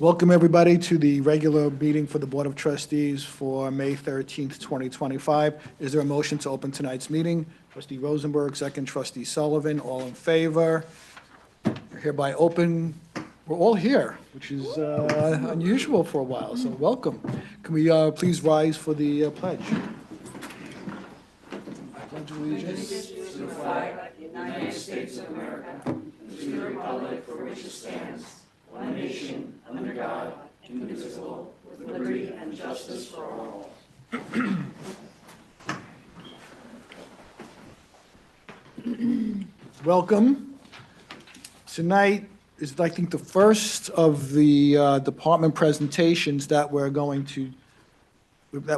Welcome, everybody, to the regular meeting for the Board of Trustees for May 13th, 2025. Is there a motion to open tonight's meeting? Trustee Rosenberg, second. Trustee Sullivan, all in favor? Hereby open. We're all here, which is unusual for a while, so welcome. Can we please rise for the pledge? I pledge allegiance To the flag of the United States of America, and to the republic for which it stands, one nation, under God, indivisible, with liberty and justice for all. Welcome. Tonight is, I think, the first of the department presentations that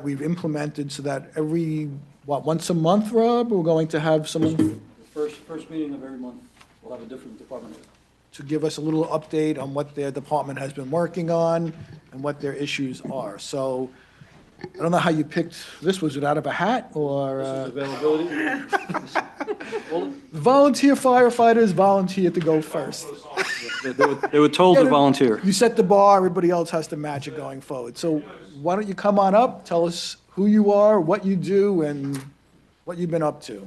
we've implemented so that every, once a month, Rob, we're going to have someone The first meeting of every month, we'll have a different department head. to give us a little update on what their department has been working on and what their issues are. So I don't know how you picked, this was it out of a hat or? This is availability. Volunteer firefighters volunteer to go first. They were told to volunteer. You set the bar, everybody else has to match it going forward. So why don't you come on up, tell us who you are, what you do, and what you've been up to.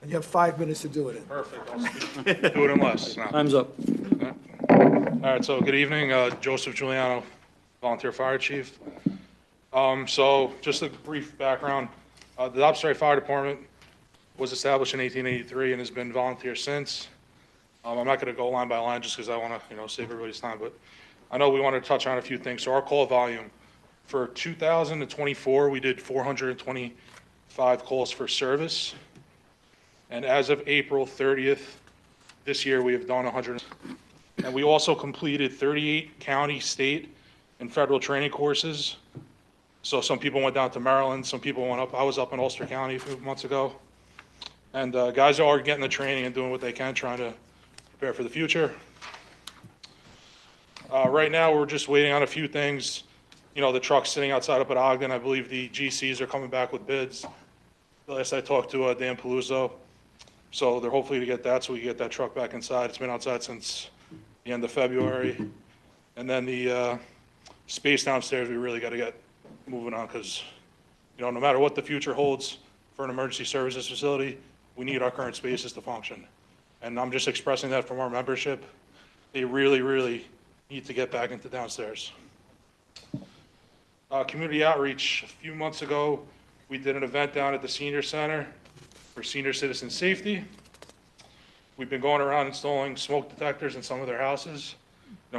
And you have 5 minutes to do it in. Perfect. I'll do it in less. No. Time's up. All right, so good evening. Joseph Giuliano, volunteer fire chief. So just a brief background. The Dobbs Fire Department was established in 1883 and has been volunteer since. I'm not going to go line by line just because I want to, save everybody's time, but I know we want to touch on a few things. So our call volume for 2024, we did 425 calls for service. And as of April 30th, this year, we have done 100. And we also completed 38 county, state, and federal training courses. So some people went down to Maryland, some people went up. I was up in Ulster County a few months ago. And guys are getting the training and doing what they can, trying to prepare for the future. Right now, we're just waiting on a few things. The truck's sitting outside up at Ogden. I believe the GCs are coming back with bids. The last I talked to Dan Paluzzo. So they're hopefully to get that so we can get that truck back inside. It's been outside since the end of February. And then the space downstairs, we really got to get moving on because, no matter what the future holds for an emergency services facility, we need our current spaces to function. And I'm just expressing that from our membership. They really, really need to get back into downstairs. Community outreach. A few months ago, we did an event down at the senior center for senior citizen safety. We've been going around installing smoke detectors in some of their houses.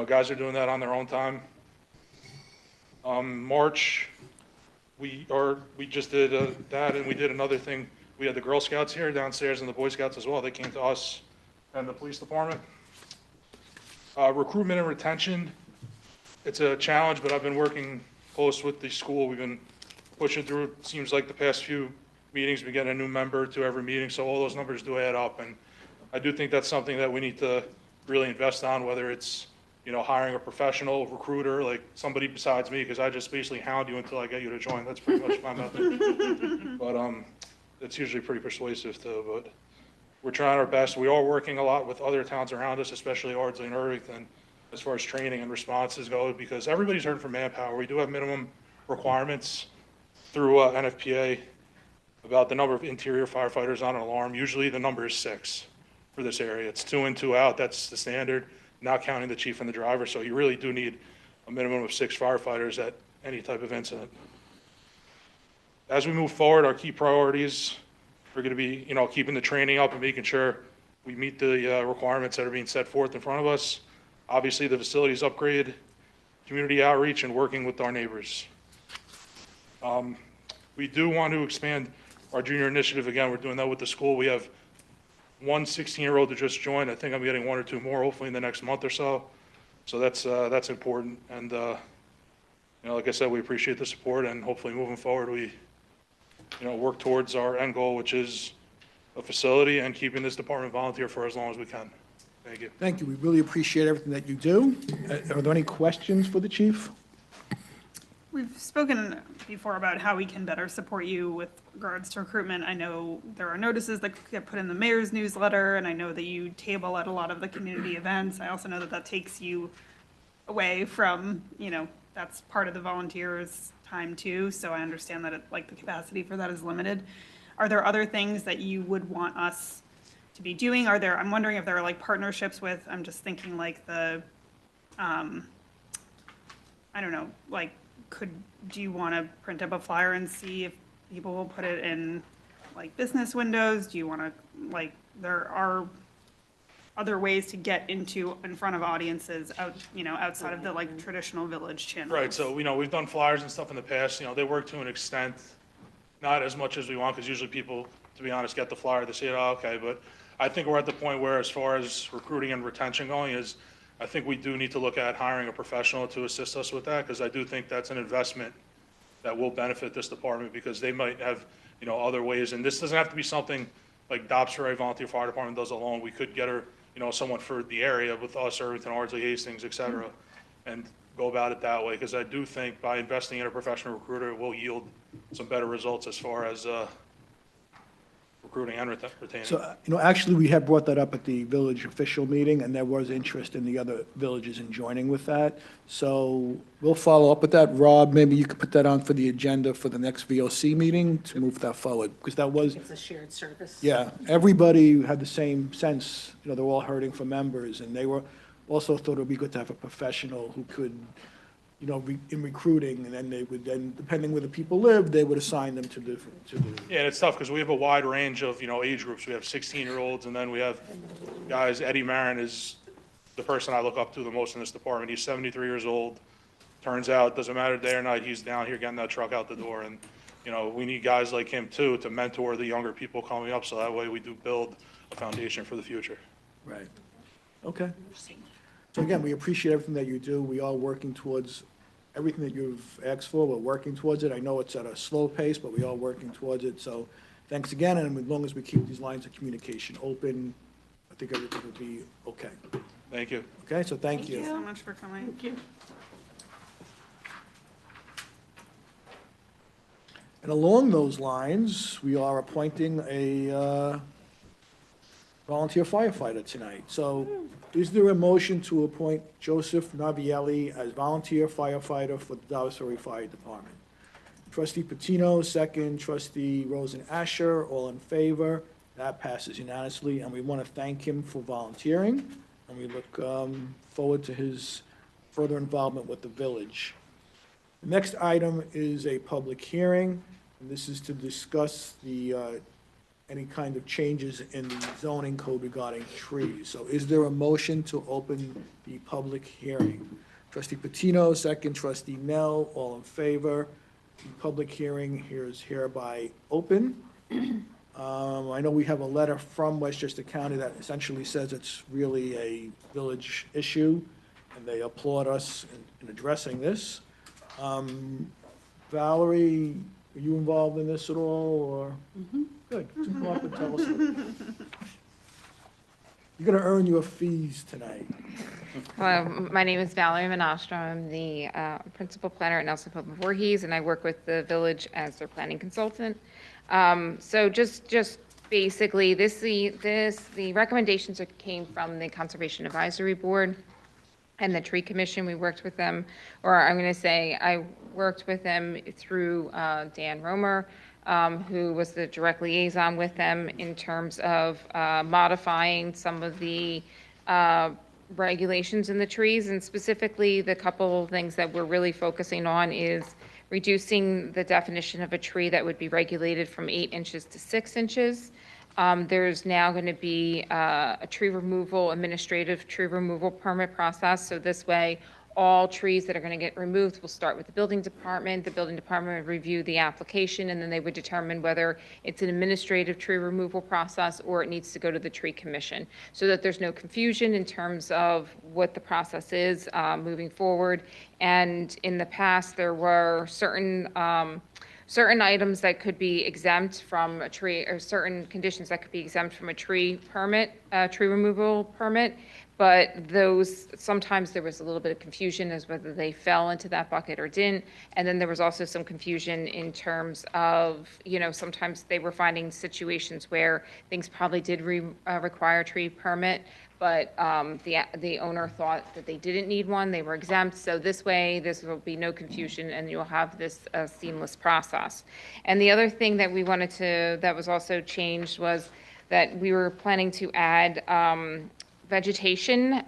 Guys are doing that on their own time. March, we just did that, and we did another thing. We had the Girl Scouts here downstairs and the Boy Scouts as well. They came to us and the police department. Recruitment and retention, it's a challenge, but I've been working close with the school. We've been pushing through, it seems like the past few meetings, we get a new member to every meeting, so all those numbers do add up. And I do think that's something that we need to really invest on, whether it's, hiring a professional recruiter, like somebody besides me, because I just basically hound you until I get you to join. That's pretty much my method. But it's usually pretty persuasive too, but we're trying our best. We are working a lot with other towns around us, especially Ardsley and Irvington, as far as training and responses go, because everybody's heard from manpower. We do have minimum requirements through NFPA about the number of interior firefighters on an alarm. Usually the number is 6 for this area. It's 2 in, 2 out. That's the standard, not counting the chief and the driver. So you really do need a minimum of 6 firefighters at any type of incident. As we move forward, our key priorities are going to be, keeping the training up and making sure we meet the requirements that are being set forth in front of us. Obviously, the facilities upgrade, community outreach, and working with our neighbors. We do want to expand our junior initiative. Again, we're doing that with the school. We have one 16-year-old that just joined. I think I'm getting 1 or 2 more, hopefully in the next month or so. So that's important. And like I said, we appreciate the support, and hopefully moving forward, we work towards our end goal, which is a facility and keeping this department volunteer for as long as we can. Thank you. Thank you. We really appreciate everything that you do. Are there any questions for the chief? We've spoken before about how we can better support you with regards to recruitment. I know there are notices that get put in the mayor's newsletter, and I know that you table at a lot of the community events. I also know that that takes you away from, that's part of the volunteers' time too, so I understand that the capacity for that is limited. Are there other things that you would want us to be doing? I'm wondering if there are partnerships with, I'm just thinking I don't know, do you want to print up a flyer and see if people will put it in business windows? Do you want to, there are other ways to get in front of audiences outside of the traditional village channels? Right, so, we've done flyers and stuff in the past, they work to an extent, not as much as we want, because usually people, to be honest, get the flyer, they say, oh, okay, but I think we're at the point where, as far as recruiting and retention going, is I think we do need to look at hiring a professional to assist us with that, because I do think that's an investment that will benefit this department, because they might have, other ways, and this doesn't have to be something like Dobbs Ferry Volunteer Fire Department does alone. We could get her, someone for the area with us, Irvington, Ardsley, Hastings, et cetera, and go about it that way, because I do think by investing in a professional recruiter, it will yield some better results as far as recruiting and retaining. So, actually, we had brought that up at the village official meeting, and there was interest in the other villages in joining with that. So we'll follow up with that. Rob, maybe you could put that on for the agenda for the next VOC meeting to move that forward, because that was, It's a shared service. yeah, everybody had the same sense, they're all hurting for members, and they were, also thought it would be good to have a professional who could, in recruiting, and then they would then, depending where the people live, they would assign them to the. Yeah, and it's tough, because we have a wide range of, age groups. We have 16-year-olds, and then we have guys, Eddie Marin is the person I look up to the most in this department. He's 73 years old. Turns out, doesn't matter day or night, he's down here getting that truck out the door, and, we need guys like him too, to mentor the younger people coming up, so that way we do build a foundation for the future. Right. Okay. So again, we appreciate everything that you do. We are working towards everything that you've asked for. We're working towards it. I know it's at a slow pace, but we are working towards it. So thanks again, and as long as we keep these lines of communication open, I think everything will be okay. Thank you. Okay, so thank you. Thank you so much for coming. Thank you. And along those lines, we are appointing a volunteer firefighter tonight. So is there a motion to appoint Joseph Navielli as volunteer firefighter for the Dobbs Ferry Fire Department? Trustee Patino, second. Trustee Rosen Asher, all in favor. That passes unanimously, and we want to thank him for volunteering, and we look forward to his further involvement with the village. The next item is a public hearing, and this is to discuss the any kind of changes in the zoning code regarding trees. So is there a motion to open the public hearing? Trustee Patino, second. Trustee Nell, all in favor. The public hearing here is hereby open. I know we have a letter from Westchester County that essentially says it's really a village issue, and they applaud us in addressing this. Valerie, are you involved in this at all, or? Good. Come up and tell us. You're going to earn your fees tonight. Hello, my name is Valerie Menastra. I'm the principal planner at Nelson Pope and Voorhees, and I work with the village as their planning consultant. So just basically, the recommendations that came from the Conservation Advisory Board and the Tree Commission. We worked with them, or I'm going to say I worked with them through Dan Romer, who was the direct liaison with them in terms of modifying some of the regulations in the trees, and specifically the couple of things that we're really focusing on is reducing the definition of a tree that would be regulated from 8 inches to 6 inches. There's now going to be a tree removal, administrative tree removal permit process. So this way, all trees that are going to get removed will start with the building department. The building department would review the application, and then they would determine whether it's an administrative tree removal process or it needs to go to the tree commission, so that there's no confusion in terms of what the process is moving forward. And in the past, there were certain items that could be exempt from a tree, or certain conditions that could be exempt from a tree permit, tree removal permit. but those, sometimes there was a little bit of confusion as whether they fell into that bucket or didn't. And then there was also some confusion in terms of, sometimes they were finding situations where things probably did require a tree permit, but the owner thought that they didn't need one, they were exempt. So this way, this will be no confusion, and you'll have this seamless process. And the other thing that we wanted to, that was also changed was that we were planning to add vegetation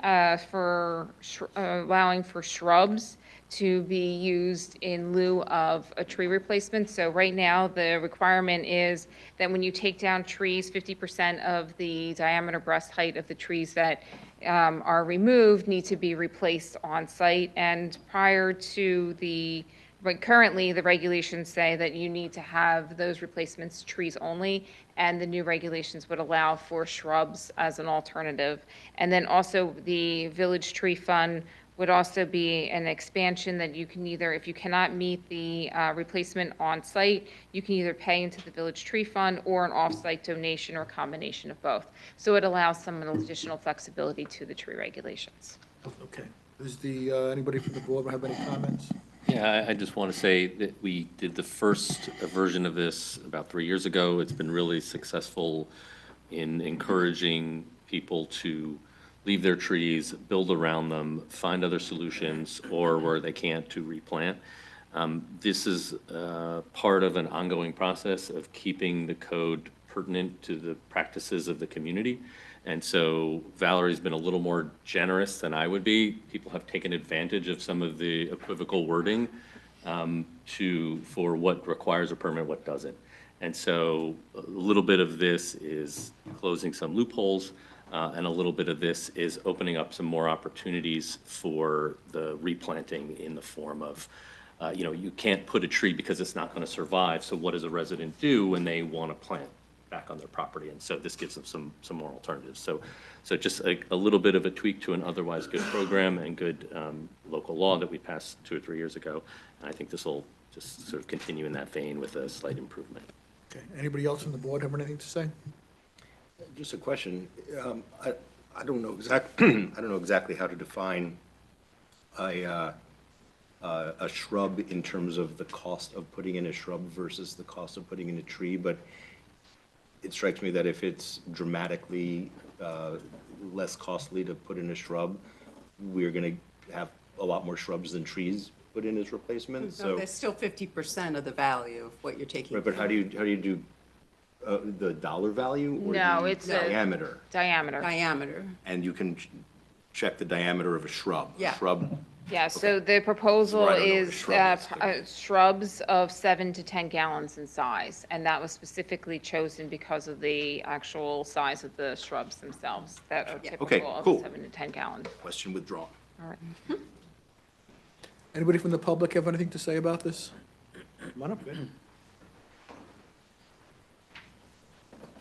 for allowing for shrubs to be used in lieu of a tree replacement. So right now, the requirement is that when you take down trees, 50% of the diameter breast height of the trees that are removed need to be replaced on site. And prior to but currently, the regulations say that you need to have those replacements trees only, and the new regulations would allow for shrubs as an alternative. And then also, the Village Tree Fund would also be an expansion that you can either, if you cannot meet the replacement on site, you can either pay into the Village Tree Fund or an off-site donation or a combination of both. So it allows some additional flexibility to the tree regulations. Okay. Does anybody from the board have any comments? Yeah, I just want to say that we did the first version of this about 3 years ago. It's been really successful in encouraging people to leave their trees, build around them, find other solutions, or where they can't, to replant. This is part of an ongoing process of keeping the code pertinent to the practices of the community. And so Valerie's been a little more generous than I would be. People have taken advantage of some of the equivocal wording for what requires a permit, what doesn't. And so a little bit of this is closing some loopholes, and a little bit of this is opening up some more opportunities for the replanting in the form of, you can't put a tree because it's not going to survive. So what does a resident do when they want to plant back on their property? And so this gives them some more alternatives. So just a little bit of a tweak to an otherwise good program and good local law that we passed 2 or 3 years ago. And I think this will just sort of continue in that vein with a slight improvement. Okay. Anybody else on the board have anything to say? Just a question. I don't know I don't know exactly how to define a shrub in terms of the cost of putting in a shrub versus the cost of putting in a tree, but it strikes me that if it's dramatically less costly to put in a shrub, we're going to have a lot more shrubs than trees put in as replacements. So that's still 50% of the value of what you're taking. Right, but how do you do the dollar value or No, the it's a diameter? Diameter. And you can check the diameter of a shrub. Yeah. Shrub. Yeah, so the proposal So I don't know what a is shrub is. shrubs of 7 to 10 gallons in size, and that was specifically chosen because of the actual size of the shrubs themselves that are Yeah. Okay, typical of cool. 7 to 10 gallon. Question withdrawn. All right. Anybody from the public have anything to say about this? Come on up.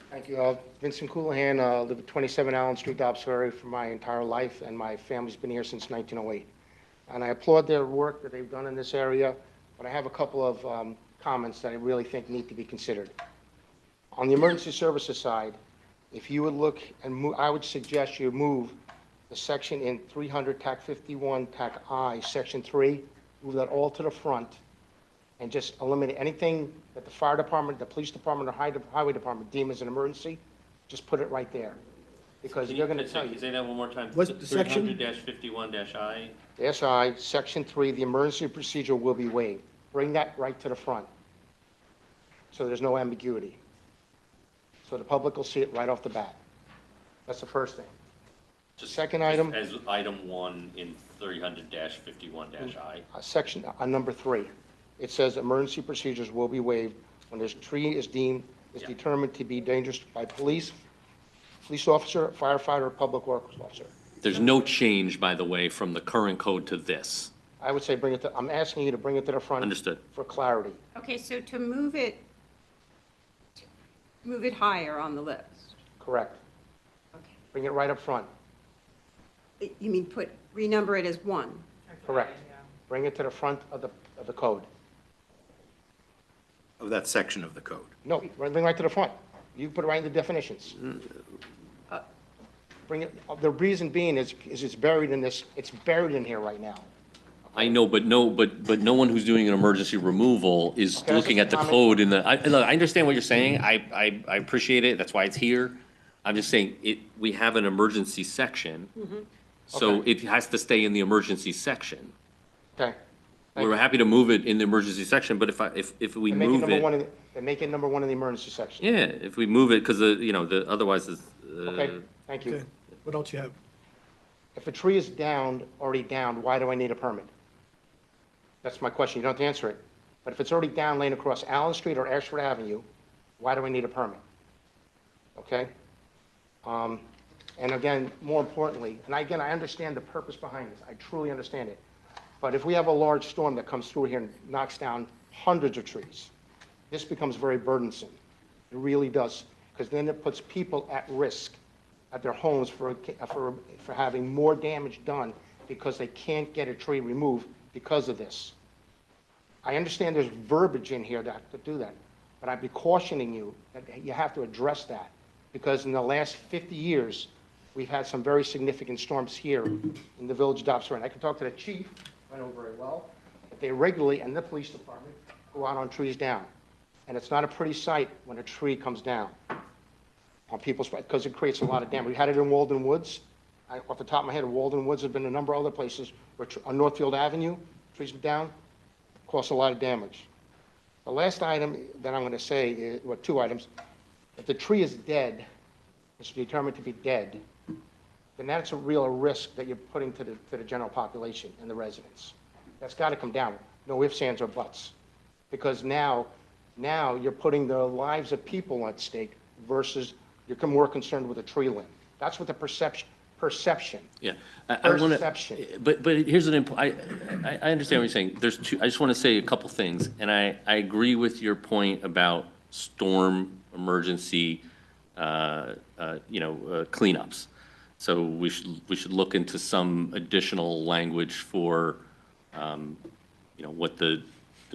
Thank you. Vincent Coulahan, live at 27 Allen Street, Dobbs Ferry for my entire life, and my family's been here since 1908. And I applaud their work that they've done in this area, but I have a couple of comments that I really think need to be considered. On the emergency services side, if you would look and move, I would suggest you move the section in 300 TAC 51 TAC I, section 3, move that all to the front, and just eliminate anything that the fire department, the police department, or highway department deem as an emergency. Just put it right there, because they're going to tell you. Say that one more time. What's the section? 300-51-I. SI, section 3, the emergency procedure will be waived. Bring that right to the front, so there's no ambiguity. So the public will see it right off the bat. That's the first thing. Second item, As item 1 in 300-51-I. section, number 3. It says emergency procedures will be waived when this tree is determined to be dangerous by police officer, firefighter, or public works officer. There's no change, by the way, from the current code to this. I would say bring it to, I'm asking you to bring it to the front. Understood. For clarity. Okay, so to move it higher on the list. Correct. Okay. Bring it right up front. You mean renumber it as 1? Correct. Bring it to the front of the code. Of that section of the code. No, bring it right to the front. You put it right in the definitions. Bring bring it, the reason being is it's buried in this, it's buried in here right now. I know, but no one who's doing an emergency removal is Okay, looking at the that's a code in the, look, I understand what you're saying, I appreciate it, that's why it's here. I'm just saying, we have an emergency section, so Okay. it has to stay in the emergency section. Okay. Thank We're you. happy to move it in the emergency section, but if we And make it move number it, one and make it number one in the emergency section. yeah, if we move it, because otherwise it's, Okay, thank you. Okay, what else you have? If a tree is downed, already downed, why do I need a permit? That's my question, you don't have to answer it. But if it's already down laying across Allen Street or Ashford Avenue, why do I need a permit? Okay? And again, more importantly, and again, I understand the purpose behind this, I truly understand it. But if we have a large storm that comes through here and knocks down hundreds of trees, this becomes very burdensome. It really does, because then it puts people at risk at their homes for having more damage done because they can't get a tree removed because of this. I understand there's verbiage in here to do that, but I'd be cautioning you that you have to address that, because in the last 50 years, we've had some very significant storms here in the village of Dobbs. And I can talk to the chief, I know very well, that they regularly, and the police department, go out on trees down. And it's not a pretty sight when a tree comes down on people's, because it creates a lot of damage. We had it in Walden Woods. Off the top of my head, Walden Woods have been a number of other places where on Northfield Avenue, trees are down, cause a lot of damage. The last item that I'm going to say is, well, two items. If the tree is dead, it's determined to be dead, then that's a real risk that you're putting to the general population and the residents. That's got to come down. No ifs, ands, or buts. Because now you're putting the lives of people at stake versus you're more concerned with a tree limb. That's what the perception. yeah. I wanna- Perception. But here's I understand what you're saying. There's two, I just want to say a couple things, and I agree with your point about storm emergency, cleanups. So we should look into some additional language for, what the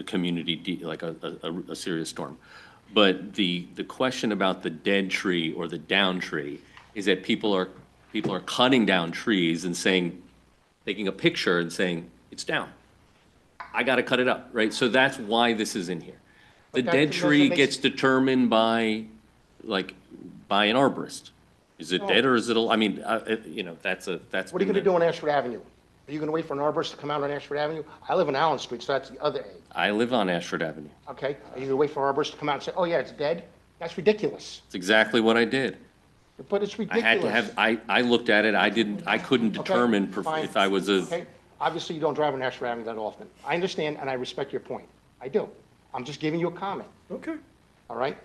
community, like a serious storm. But the question about the dead tree or the down tree is that people are cutting down trees and taking a picture and saying, it's down. I got to cut it up, right? So that's why this is in here. The But that dead doesn't tree make- gets determined by an arborist. Is it dead or is it, that's What are you going to do on Ashford Avenue? Are you going to wait for an arborist to come out on Ashford Avenue? I live on Allen Street, so that's the other end. I live on Ashford Avenue. Okay? Are you going to wait for an arborist to come out and say, oh, yeah, it's dead? That's ridiculous. It's exactly what I did. But it's I ridiculous. had to have, I looked at it, I couldn't Okay, determine fine. if I was a, Okay, obviously you don't drive on Ashford Avenue that often. I understand and I respect your point. I do. I'm just giving you a comment, Okay. all right?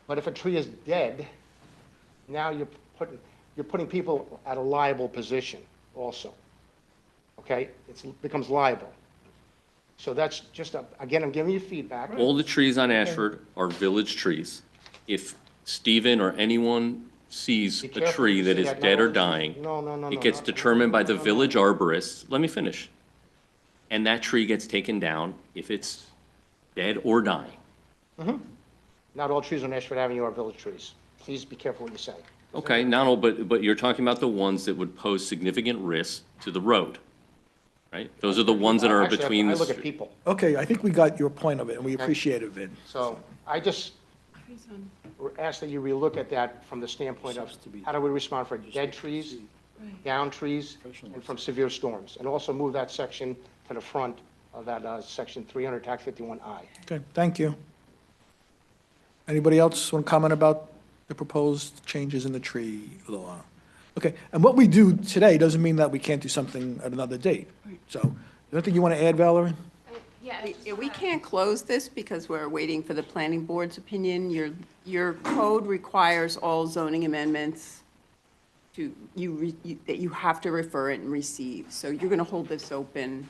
But if a tree is dead, now you're putting people at a liable position also. Okay? It becomes liable. So that's just, again, I'm giving you feedback. all the trees on Ashford are village trees. If Stephen or anyone sees Be a careful tree when you that say is that. dead No, or dying, no, it gets no, determined by the no, no. village arborist, let me finish. And that tree gets taken down if it's dead or dying. Not all trees on Ashford Avenue are village trees. Please be careful what you say. Okay, not all, but you're talking about the ones that would pose significant risk to the road, right? Those are the ones that are Actually, between I the. look at str- people. Okay, I think we got your point of it, and we appreciate it, Vin. So I just ask that you relook at that from the standpoint of how do we respond for dead trees, down trees, and from severe storms? And also move that section to the front of that section 300, Tac 51I. Okay, thank you. Anybody else want to comment about the proposed changes in the tree law? Okay, and what we do today doesn't mean that we can't do something at another date. So, anything you want to add, Valerie? Yeah, we can't close this because we're waiting for the planning board's opinion. Your code requires all zoning amendments that you have to refer it and receive. So you're going to hold this open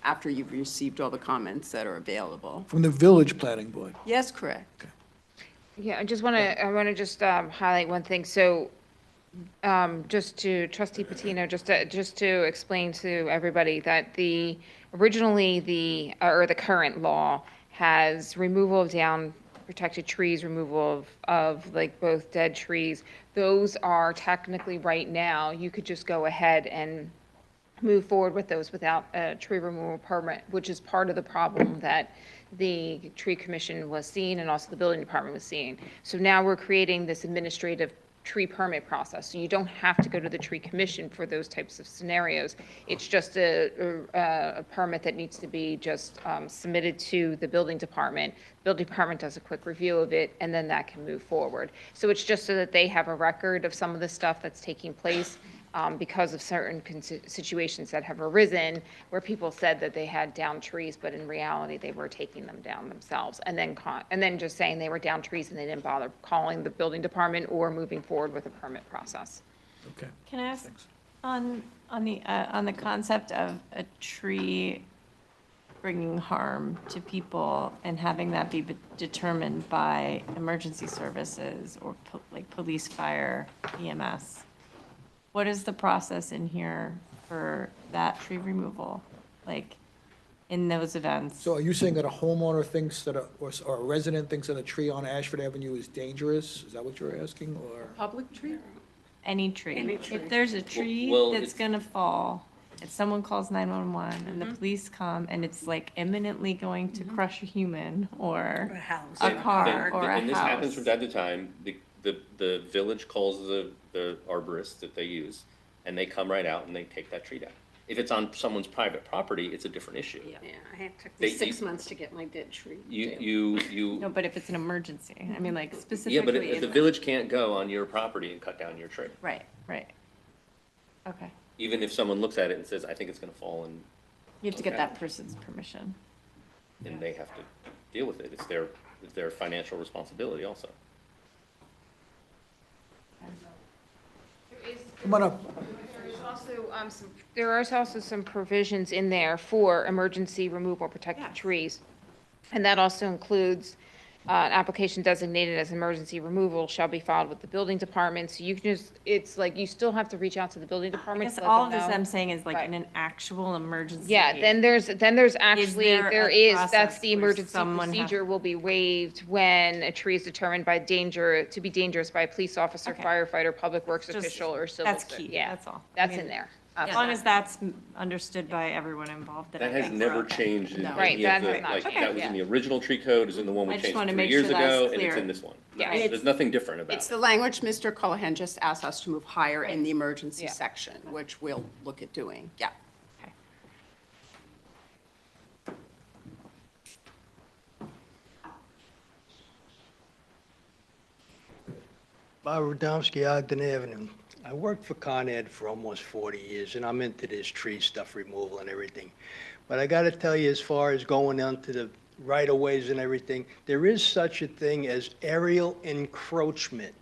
after you've received all the comments that are available. From the village planning board. Yes, correct. Yeah, I want to just highlight one thing. So just to trustee Patino, just to explain to everybody that originally the current law has removal of protected trees, removal of like both dead trees, those are technically right now, you could just go ahead and move forward with those without a tree removal permit, which is part of the problem that the tree commission was seeing and also the building department was seeing. So now we're creating this administrative tree permit process. So you don't have to go to the tree commission for those types of scenarios. It's just a permit that needs to be just submitted to the building department. Building department does a quick review of it, and then that can move forward. So it's just so that they have a record of some of the stuff that's taking place because of certain situations that have arisen where people said that they had down trees, but in reality, they were taking them down themselves. And then just saying they were down trees and they didn't bother calling the building department or moving forward with a permit process. Okay. Can I ask, on the concept of a tree bringing harm to people and having that be determined by emergency services or like police, fire, EMS, what is the process in here for that tree removal, like, in those events? So are you saying that a homeowner thinks that, or a resident thinks that a tree on Ashford Avenue is dangerous? Is that what you're asking, or? Public tree? Any tree. Any tree. If there's a tree Well, that's gonna fall, if someone calls 911 and the police come and it's like imminently going to crush a human or A house. a car Then- or a and this happens house. from time to time, the village calls the arborist that they use, and they come right out and they take that tree down. If it's on someone's private property, it's a different issue. Yeah, it took They- me 6 months to get my dead tree. You, No, but if it's an emergency, I mean, like yeah, specifically. but if the village can't go on your property and cut down your tree, Right, right. Okay. even if someone looks at it and says, I think it's gonna fall, and You have to get Okay. that person's permission. then they have to deal with it. It's their financial responsibility also. Come on up. There are also some provisions in there for emergency removal protected trees. And that also includes an application designated as emergency removal shall be filed with the building department. So you can just, it's like, you still have to reach out to the building I department guess to let all of them this know. I'm saying is like Right. in an actual emergency. Yeah, then there's actually, there a that's process the where emergency someone procedure will be waived when a tree is determined to be dangerous by a police officer, Okay. firefighter, public works Just- official, or civil. That's key, Yeah, that's all. that's I mean, in there. As long as that's understood by everyone involved, then I That has think we're never okay. changed in No. any Right, of that the, has not like, changed, that was yeah. in the original tree code, is in the one we I just changed wanna 3 make years sure that's ago, and it's clear. in this one. Yeah. And There's nothing different about It's it. the language Mr. Callahan just asked us to move higher in the emergency Yeah. section, which we'll look at doing, yeah. Bob Radomski, Ogden Avenue. I worked for Con Ed for almost 40 years, and I'm into this tree stuff removal and everything. But I got to tell you, as far as going onto the right-of-ways and everything, there is such a thing as aerial encroachment,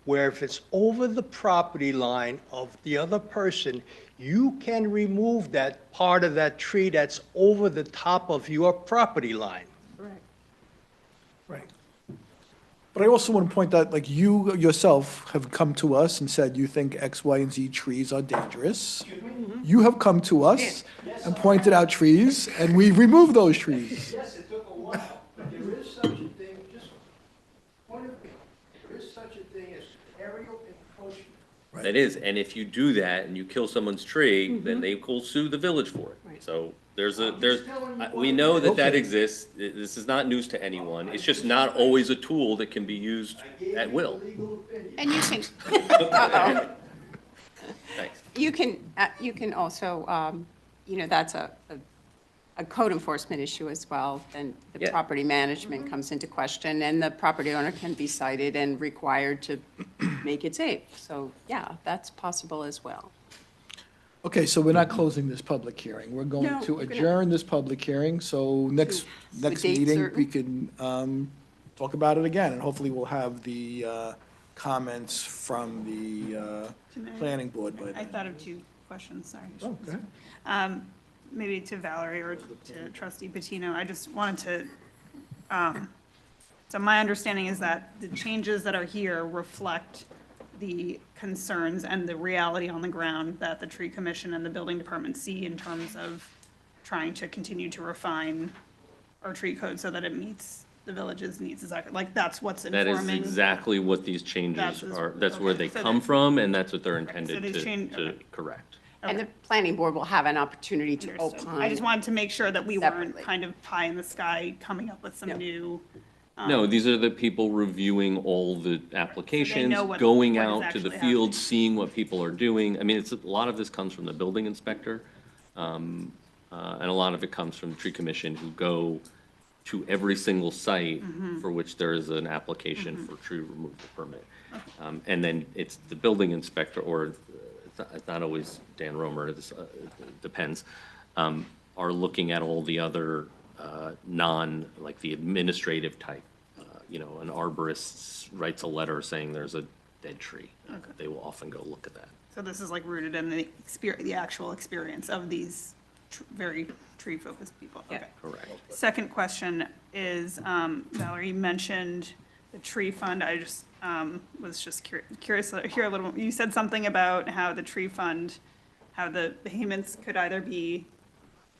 where if it's over the property line of the other person, you can remove that part of that tree that's over the top of your property line. Right. But I also want to point out, like, you yourself have come to us and said you think X, Y, and Z trees are dangerous. You have come to us and pointed out trees, and we removed those trees. Yes, it took a while, but there is such a thing, just point of view, there is such a thing as aerial encroachment. That is, and if you do that and you kill someone's tree, Mm-hmm. then they will sue the village for it. Right. So there's telling you we what know it that that Okay. exists. This is not news to anyone. It's just not always a tool that can be used at will. Legal opinion. And you can, uh-oh. Thanks. You can also, that's a code enforcement issue as well, then the Yeah. property management comes into question, and the property owner can be cited and required to make it safe. So, yeah, that's possible as well. Okay, so we're not closing this public hearing. We're going No, to we're gonna- adjourn this public hearing, so next date meeting, we certain? can talk about it again, and hopefully we'll have the comments from the planning board by I then. thought of two questions, sorry. Oh, go ahead. Maybe to Valerie or to trustee Patino, I just wanted to, so my understanding is that the changes that are here reflect the concerns and the reality on the ground that the tree commission and the building department see in terms of trying to continue to refine our tree code so that it meets the village's needs, is that, like, that's what's That is informing? exactly what these changes That's- are, that's where okay, they so come they- from, and that's what they're so intended these change- to okay. correct. And the planning board will have an opportunity to Understood. opine. I just wanted to make sure that we weren't Separately. kind of pie in the sky coming up with some No. new. No, these are the people reviewing all the applications, what going is out to the actually field, happening. seeing what people are doing. I mean, a lot of this comes from the building inspector, and a lot of it comes from the tree commission, who go to every single site Mm-hmm. for which there is an application for tree removal permit. And then it's the building inspector, or it's not always Dan Romer, it depends, are looking at all the other like the administrative type. An arborist writes a letter saying there's a dead tree. They will often go look at that. So this is like rooted in the actual experience of these very tree-focused people. Yeah. Okay. Correct. Second question is, Valerie, you mentioned the tree fund. I just was just curious to hear a little, you said something about how the tree fund, how the payments could either be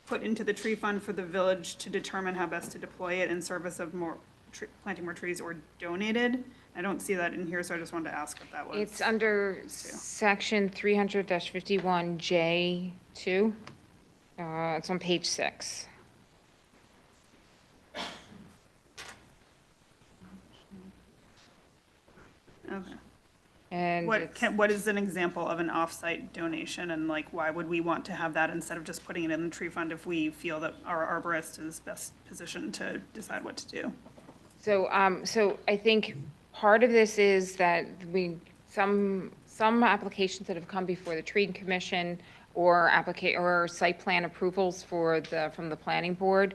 put into the tree fund for the village to determine how best to deploy it in service of planting more trees, or donated. I don't see that in here, so I just wanted to ask what that was. It's under section 300-51J2. It's on page 6. Okay. And What is an example of an off-site donation, and like, why would we want to have that instead of just putting it in the tree fund if we feel that our arborist is best positioned to decide what to do? so I think part of this is that some applications that have come before the tree commission or site plan approvals from the planning board,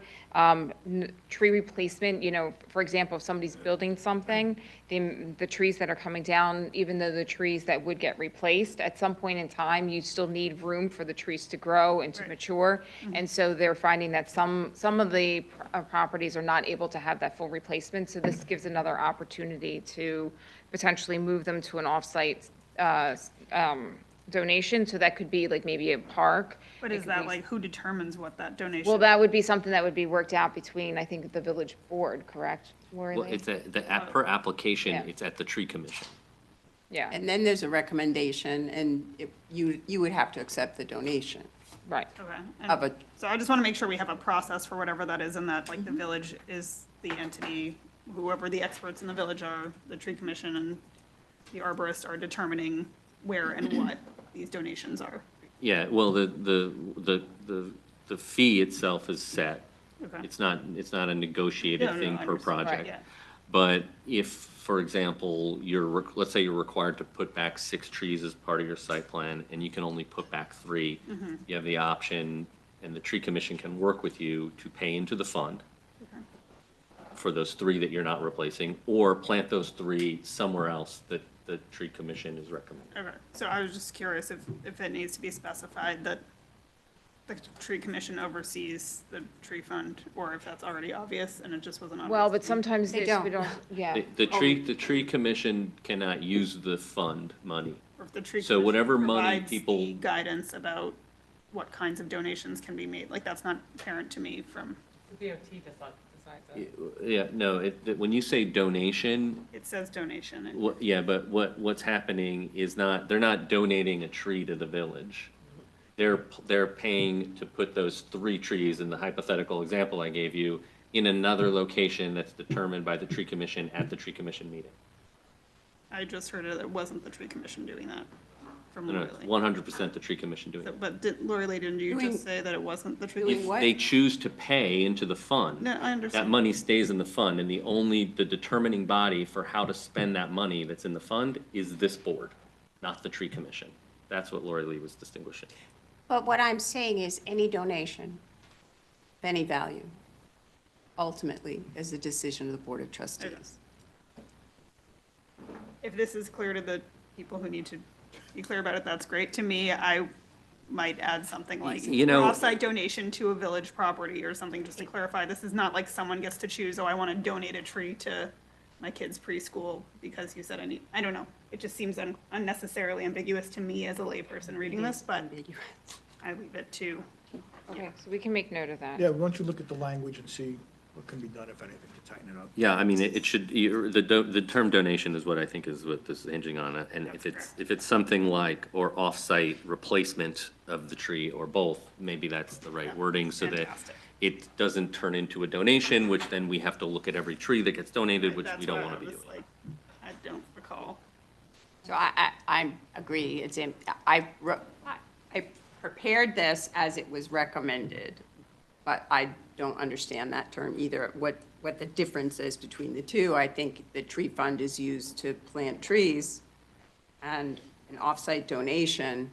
tree replacement, for example, if somebody's building something, the trees that are coming down, even though the trees that would get replaced, at some point in time, you still need room for the trees to grow and to Right. mature. And so they're finding that some of the properties are not able to have that full replacement. So this gives another opportunity to potentially move them to an off-site donation, so that could be like maybe a park. But It is could that be- like, who determines what that donation? Well, that would be something that would be worked out between, I think, the village board, correct, Lori Well, Lee? it's per application, Yeah. it's at the tree commission. Yeah, And then there's a recommendation, and you would have to accept the donation right. Okay. of And a, so I just want to make sure we have a process for whatever that is, and that like the village is the entity, whoever the experts in the village are, the tree commission and the arborist are determining where and what these donations are. Yeah, well, the fee itself is set. Okay. It's not a negotiated No, no, thing I per understand. project. Yeah. But if, for example, let's say you're required to put back 6 trees as part of your site plan, and you can only put back 3, you have the option, and the tree commission can work with you to pay into the fund for those 3 that you're not replacing, or plant those 3 somewhere else that the tree commission is recommending. Okay, so I was just curious if it needs to be specified that the tree commission oversees the tree fund, or if that's already obvious and it just wasn't obvious. Well, but sometimes They we don't. don't, yeah. The tree commission cannot use the fund money. Or if the tree So commission whatever money provides people- the guidance about what kinds of donations can be made, like, that's not apparent to me from, Yeah, no, when you say donation, it says donation. yeah, but what's happening is they're not donating a tree to the village. They're paying to put those 3 trees, in the hypothetical example I gave you, in another location that's determined by the tree commission at the tree commission meeting. I just heard it wasn't the tree commission doing that from No, Lori it's Lee. 100% the tree commission doing So- it. But Lori Lee, didn't you Doing- just say that it wasn't the tree? doing commission? what? They choose to pay into the fund. No, I That understand. money stays in the fund, and the determining body for how to spend that money that's in the fund is this board, not the tree commission. That's what Lori Lee was distinguishing. but what I'm saying is any donation of any value ultimately is the decision of the Board of Trustees. If this is clear to the people who need to be clear about it, that's great. To me, I might add something like, You know- offsite donation to a village property or something, just to clarify. This is not like someone gets to choose, oh, I want to donate a tree to my kid's preschool because you said I don't know. It just seems unnecessarily ambiguous to me as a layperson reading this, but I leave it to, Okay, so we can make note of that. Yeah, why don't you look at the language and see What can be done, if anything, to tighten it up? Yeah, I mean, it should, the term donation is what I think is what this is hinging on. And if it's something like, or off-site replacement of the tree or both, maybe that's the right wording so that Fantastic. it doesn't turn into a donation, which then we have to look at every tree that gets donated, which we That's don't what want to I be was doing. like, I don't recall. So I agree, it's in, I prepared this as it was recommended, but I don't understand that term either, what the difference is between the two. I think the tree fund is used to plant trees, and an off-site donation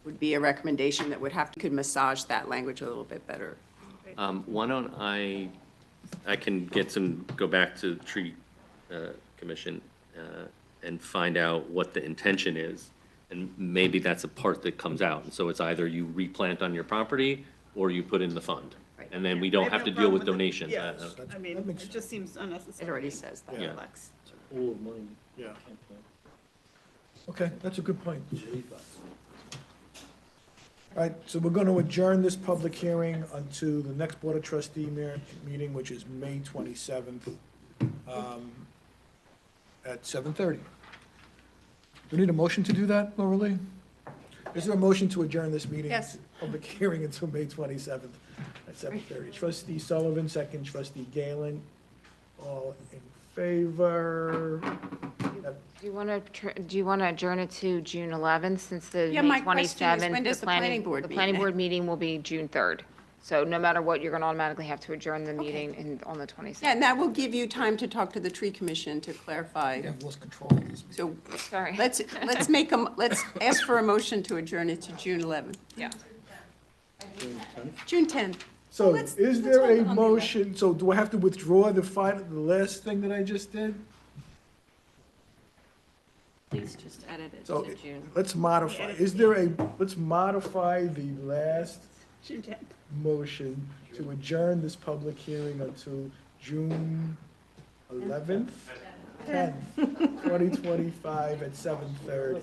would be a recommendation that would have to, could massage that language a little bit better. Why don't I can go back to the tree commission and find out what the intention is. And maybe that's a part that comes out. And so it's either you replant on your property or you put in the fund. Right. And then we I don't have have no to deal problem with with it. donations. Yeah, I mean, that makes it just seems unnecessary. It already says that. Yeah. Lex. Pool of money. Yeah. Okay, that's a good point. All right, so we're going to adjourn this public hearing until the next Board of Trustee meeting, which is May 27th, at 7:30. Do we need a motion to do that, Laura Lee? Is there a motion to adjourn this meeting? Yes. Public hearing until May 27th at 7:30. Trustee Sullivan, second. Trustee Galen, all in favor? Do you want to adjourn it to June 11th, since the Yeah, May my question is, 27th? when does the planning board The meet? planning board meeting will be June 3rd. So no matter what, you're going to automatically have to adjourn the Okay. meeting on the 27th. Yeah, and that will give you time to talk to the tree commission to clarify. I've lost control of this. So Sorry. let's let's ask for a motion to adjourn it to June 11th. Yeah. June 10th. So let's- is let's there hold a it on the motion, so do I have to withdraw the last thing that I just did? Please just edit it So to June. let's modify, let's modify the last June 10th. motion to adjourn this public hearing until June 11th, 10th, 2025 at 7:30.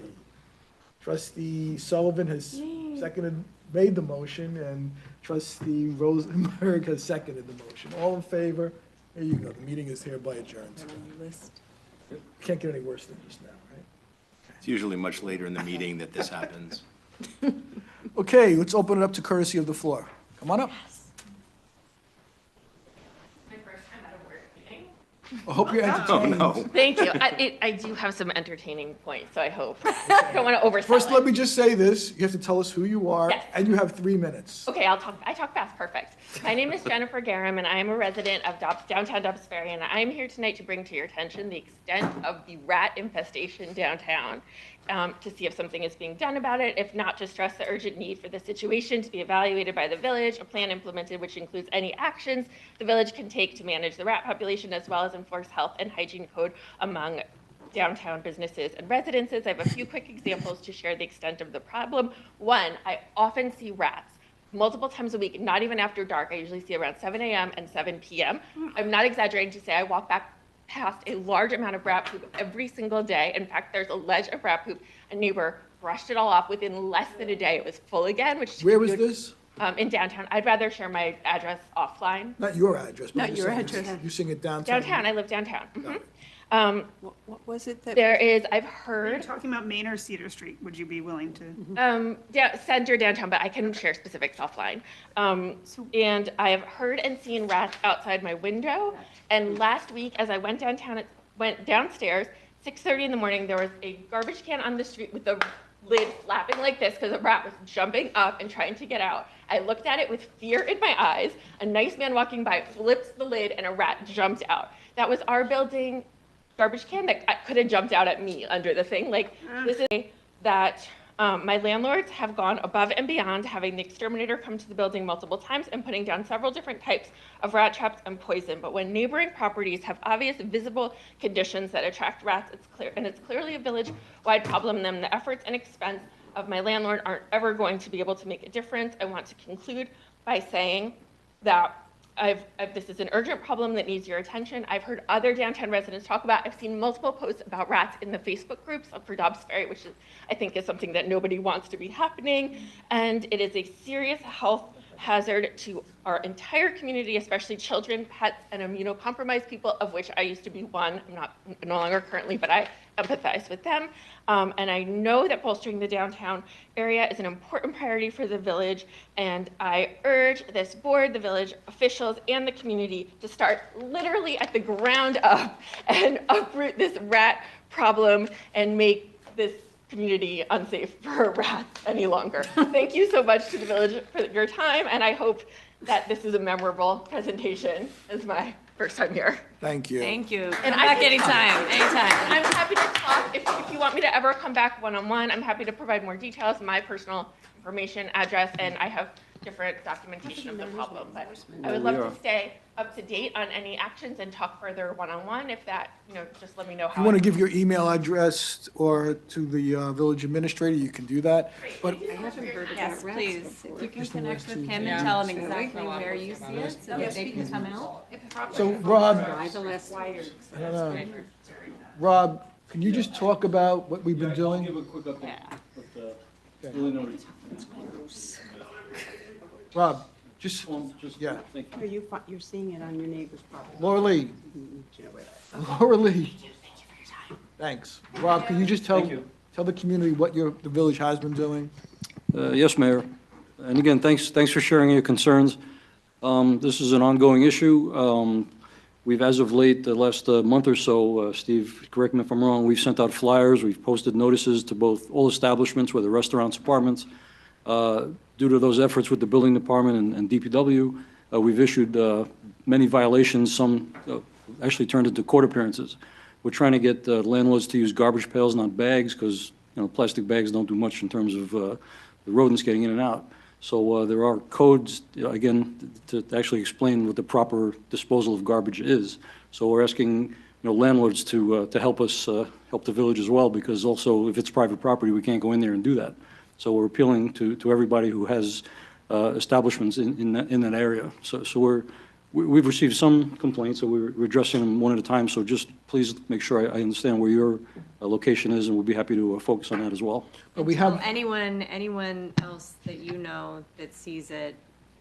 Trustee Sullivan has made the motion, and trustee Rosenberg has seconded the motion. All in favor? There you go, the meeting is hereby adjourned. Can't get any worse than just now, right? It's usually much later in the meeting that this happens. Okay, let's open it up to courtesy of the floor. Come on up. My first time at a work meeting. I hope you're entertained. No. Thank you. I do have some entertaining points, so I hope. I don't want to oversell First, it. let me just say this, you have to tell us who you are, Yes. and you have 3 minutes. Okay, I talk fast, perfect. My name is Jennifer Garum, and I am a resident of downtown Dobbs Ferry, and I am here tonight to bring to your attention the extent of the rat infestation downtown, to see if something is being done about it, if not, to stress the urgent need for the situation to be evaluated by the village, a plan implemented which includes any actions the village can take to manage the rat population, as well as enforce health and hygiene code among downtown businesses and residences. I have a few quick examples to share the extent of the problem. One, I often see rats multiple times a week, not even after dark. I usually see around 7 a.m. and 7 p.m. I'm not exaggerating to say I walk back past a large amount of rat poop every single day. In fact, there's a ledge of rat poop. A neighbor brushed it all off within less than a day. It was full again, which Where was this? in downtown. I'd rather share my address offline. Not your address, but Not you're your saying address. you're saying it downtown. Downtown, I live downtown. Got it. What was it that? There is, I've Are you heard, talking about Main or Cedar Street? Would you be willing to? center downtown, but I can share specifics offline. And I have heard and seen rats outside my window. And last week, as I went downstairs, 6:30 in the morning, there was a garbage can on the street with the lid flapping like this because a rat was jumping up and trying to get out. I looked at it with fear in my eyes. A nice man walking by flips the lid and a rat jumped out. That was our building garbage can that could have jumped out at me under the thing. Like, this is that my landlords have gone above and beyond, having the exterminator come to the building multiple times and putting down several different types of rat traps and poison. But when neighboring properties have obvious visible conditions that attract rats, it's clearly a village-wide problem, then the efforts and expense of my landlord aren't ever going to be able to make a difference. I want to conclude by saying that this is an urgent problem that needs your attention. I've heard other downtown residents talk about, I've seen multiple posts about rats in the Facebook groups for Dobbs Ferry, which I think is something that nobody wants to be happening. And it is a serious health hazard to our entire community, especially children, pets, and immunocompromised people, of which I used to be one. I'm no longer currently, but I empathize with them. And I know that bolstering the downtown area is an important priority for the village, and I urge this board, the village officials, and the community to start literally at the ground up and uproot this rat problem and make this community unsafe for rats any longer. Thank you so much to the village for your time, and I hope that this is a memorable presentation. It's my first time here. Thank you. Thank you. And Come I back can- anytime, anytime. I'm happy to talk. If you want me to ever come back one-on-one, I'm happy to provide more details, my personal information, address, and I have different documentation of the problem. But I would love to stay up to date on any actions and talk further one-on-one. If that, just let me know If how. you want to give your email address or to the village administrator, you can do that. But I haven't heard Yes, about rats please. before. If you can connect with him and tell him exactly where you see it so that they can come out. So Rob, Why the last wires? I don't know. Rob, can you just talk about what we've been Give doing? a quick update, but, really no reason. Rob, just, Just, yeah. thank you. Are you, you're seeing it on your neighbor's property? Laura Lee. Laura Lee. Thanks. Rob, can you just Thank you. tell the community what the village has been doing? Yes, Mayor. And again, thanks for sharing your concerns. This is an ongoing issue. We've, as of late, the last month or so, Steve, correct me if I'm wrong, we've sent out flyers, we've posted notices to both all establishments, whether restaurants, apartments. Due to those efforts with the building department and DPW, we've issued many violations, some actually turned into court appearances. We're trying to get landlords to use garbage pails, not bags, because, plastic bags don't do much in terms of the rodents getting in and out. So there are codes, again, to actually explain what the proper disposal of garbage is. So we're asking, landlords to help us, help the village as well, because also if it's private property, we can't go in there and do that. So we're appealing to everybody who has establishments in that area. So we've received some complaints, so we're addressing them one at a time. So just please make sure I understand where your location is, and we'll be happy to focus on that as well. But we So have, anyone else that you know that sees it,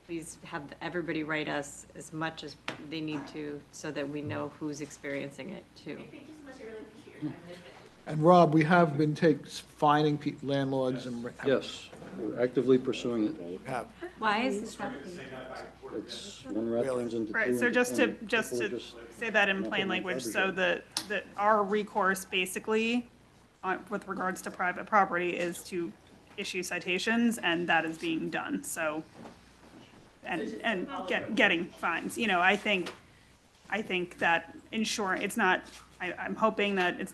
please have everybody write us as much as they need to so that we know who's experiencing it too. and Rob, we have been fining landlords and. Yes, we're actively pursuing it. Have. Why is this happening? It's one rat turns into two. Right, so and just to people say that in plain language, so that our recourse basically, with regards to private property, is to issue citations, and that is being done, so, and getting fines. I think that it's not, I'm hoping that it's,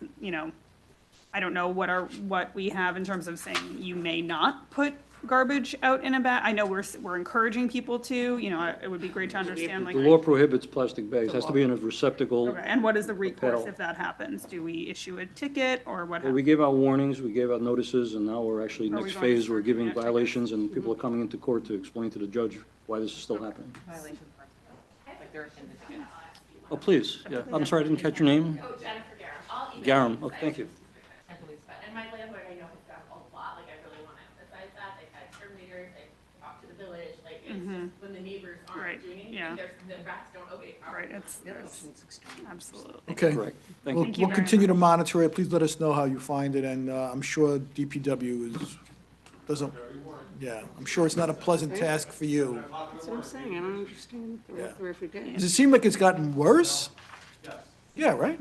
I don't know what we have in terms of saying you may not put garbage out in a bag. I know we're encouraging people to, it would be great to understand, like. The law prohibits plastic bags, has to be in a receptacle. Okay, and what is the recourse Paddle. if that happens? Do we issue a ticket or what Well, we happens? gave out warnings, we gave out notices, and now we're actually, Are we next going to phase, start we're giving giving out violations, and people are coming into court to explain to the judge why this is still happening. Oh, please, yeah, I'm sorry, I didn't catch your name? Oh, Jennifer Garum. I'll email Garum, you. oh, thank you. And my landlord, I know, has done a lot, like, I really want to emphasize that, they've had exterminators, they've talked to the village, like, it's when the neighbors Right, aren't doing yeah. anything, the rats don't obey properly. Right, absolutely. Okay. Correct, thank We'll you. we'll continue to monitor it. Please let us know how you find it, and I'm sure DPW doesn't, yeah, I'm sure it's not a pleasant task for you. That's what I'm saying, I don't understand the work every day. Does it seem like it's gotten worse? Yeah, right?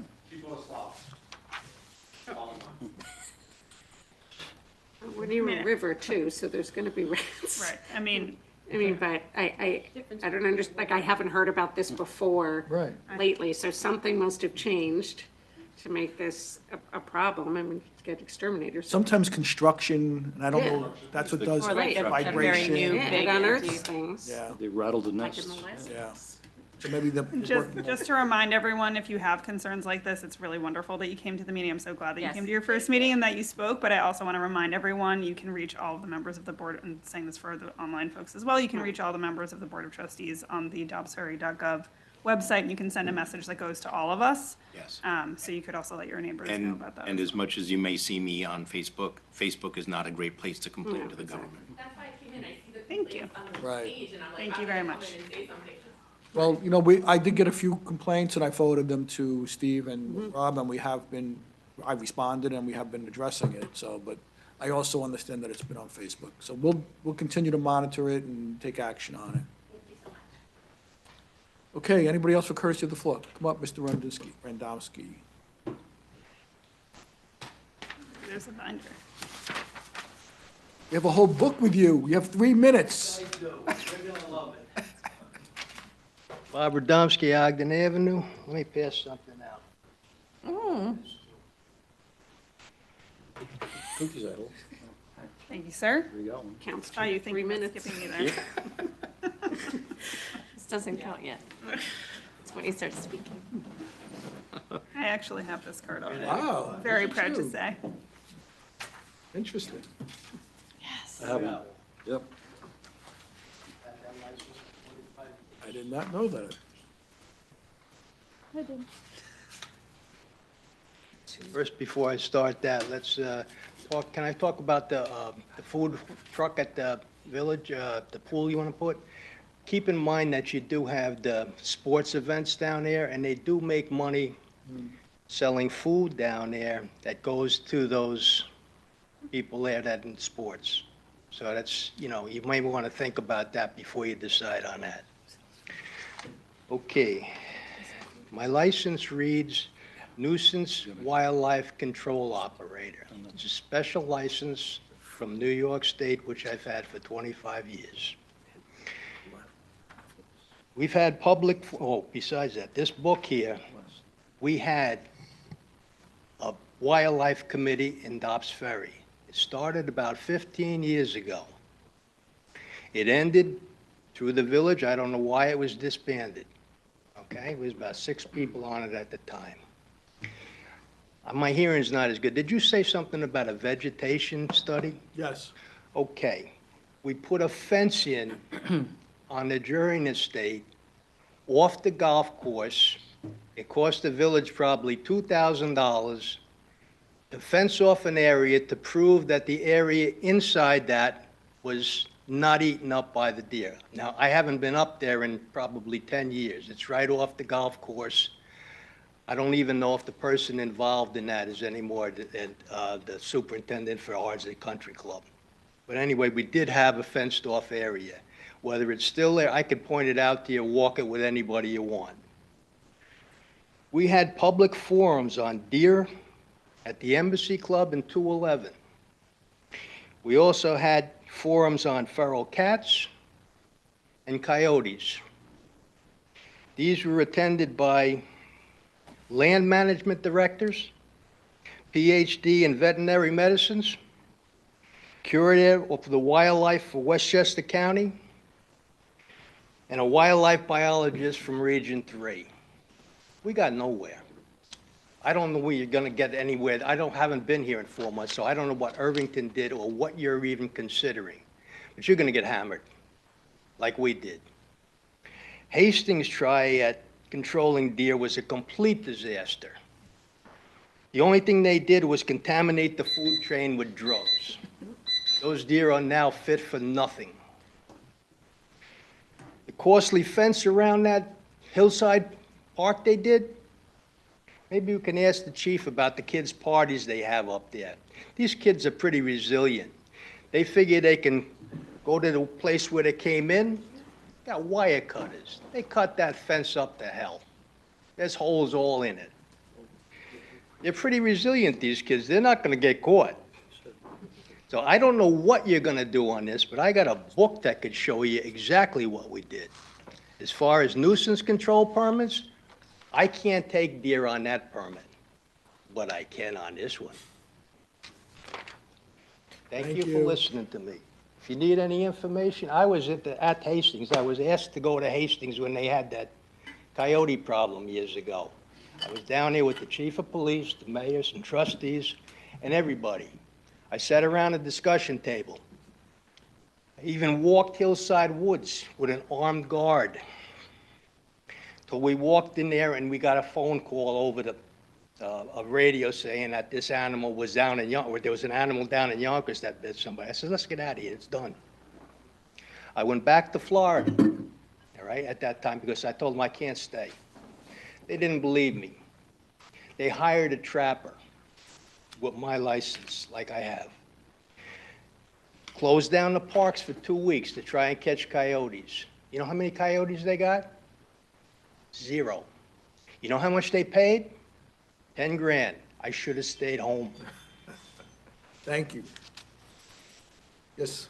We're near a river too, so there's gonna be rats. Right, I mean, But I don't understand, like, I haven't heard about this before. Right. Lately, so something must have changed to make this a problem. I mean, get exterminators. Sometimes construction, and I don't Yeah. know, that's what does Or like a very vibration. new Yeah, big it unearths empty- things. Yeah, They rattled the Like nest. in the last yeah. case. So maybe the. Just to remind everyone, if you have concerns like this, it's really wonderful that you came to the meeting. I'm so glad that you Yes. came to your first meeting and that you spoke, but I also want to remind everyone, you can reach all of the members of the board, and saying this for the online folks as well, you can reach all the members of the Board of Trustees on the dobbsferry.gov website, and you can send a message that goes to all of us. Yes. So you could also let your neighbors know about that. And as much as you may see me on Facebook, Facebook is not a great place to complain to the government. That's why I came in, I see the Thank you. complaints on the Right. page, and I'm like, Thank you I'm very gonna much. come in and say something. Well, I did get a few complaints, and I forwarded them to Steve and Rob, and I responded, and we have been addressing it, so, but I also understand that it's been on Facebook. So we'll continue to monitor it and take action on it. Thank you so much. Okay, anybody else for courtesy of the floor? Come up, Mr. Randowski. There's a binder. You have a whole book with you. You have 3 minutes. You're gonna love it. Bob Radomski, Ogden Avenue. Let me pass something out. Cookies, I hope. Thank you, sir. There you go. Counts Oh, you to think 3 you were minutes. skipping me there? This doesn't count yet. It's when he starts speaking. I actually have this card already. Wow. Very look at proud to you. say. Interesting. Yes. I have one. Yep. I did not know that. First, before I start that, let's can I talk about the food truck at the village, the pool you want to put? Keep in mind that you do have the sports events down there, and they do make money selling food down there that goes to those people there that in sports. So that's, you may want to think about that before you decide on that. Okay. My license reads nuisance wildlife control operator. It's a special license from New York State, which I've had for 25 years. We've had besides that, this book here, we had a wildlife committee in Dobbs Ferry. It started about 15 years ago. It ended through the village. I don't know why it was disbanded. Okay, it was about 6 people on it at the time. My hearing's not as good. Did you say something about a vegetation study? Yes. Okay. We put a fence in on the Juring Estate off the golf course. It cost the village probably $2,000 to fence off an area to prove that the area inside that was not eaten up by the deer. Now, I haven't been up there in probably 10 years. It's right off the golf course. I don't even know if the person involved in that is anymore the superintendent for Ardsley Country Club. But anyway, we did have a fenced-off area. Whether it's still there, I could point it out to you, walk it with anybody you want. We had public forums on deer at the Embassy Club in 211. We also had forums on feral cats and coyotes. These were attended by land management directors, PhD in veterinary medicines, curator of the wildlife for Westchester County, and a wildlife biologist from Region 3. We got nowhere. I don't know where you're going to get anywhere. Haven't been here in 4 months, so I don't know what Irvington did or what you're even considering. But you're going to get hammered, like we did. Hastings' try at controlling deer was a complete disaster. The only thing they did was contaminate the food chain with drugs. Those deer are now fit for nothing. The costly fence around that hillside park they did, maybe we can ask the chief about the kids' parties they have up there. These kids are pretty resilient. They figure they can go to the place where they came in, got wire cutters. They cut that fence up to hell. There's holes all in it. They're pretty resilient, these kids. They're not going to get caught. So I don't know what you're going to do on this, but I got a book that could show you exactly what we did. As far as nuisance control permits, I can't take deer on that permit, but I can on this one. Thank you for listening to me. If you need any information, I was at Hastings. I was asked to go to Hastings when they had that coyote problem years ago. I was down there with the chief of police, the mayors and trustees, and everybody. I sat around a discussion table. I even walked Hillside Woods with an armed guard. Till we walked in there and we got a phone call over a radio saying that this animal was down in Yonkers, there was an animal down in Yonkers that bit somebody. I said, let's get out of here, it's done. I went back to Florida, all right, at that time, because I told them I can't stay. They didn't believe me. They hired a trapper with my license, like I have. Closed down the parks for 2 weeks to try and catch coyotes. You know how many coyotes they got? 0. You know how much they paid? 10 grand. I should have stayed home. Thank you. Yes.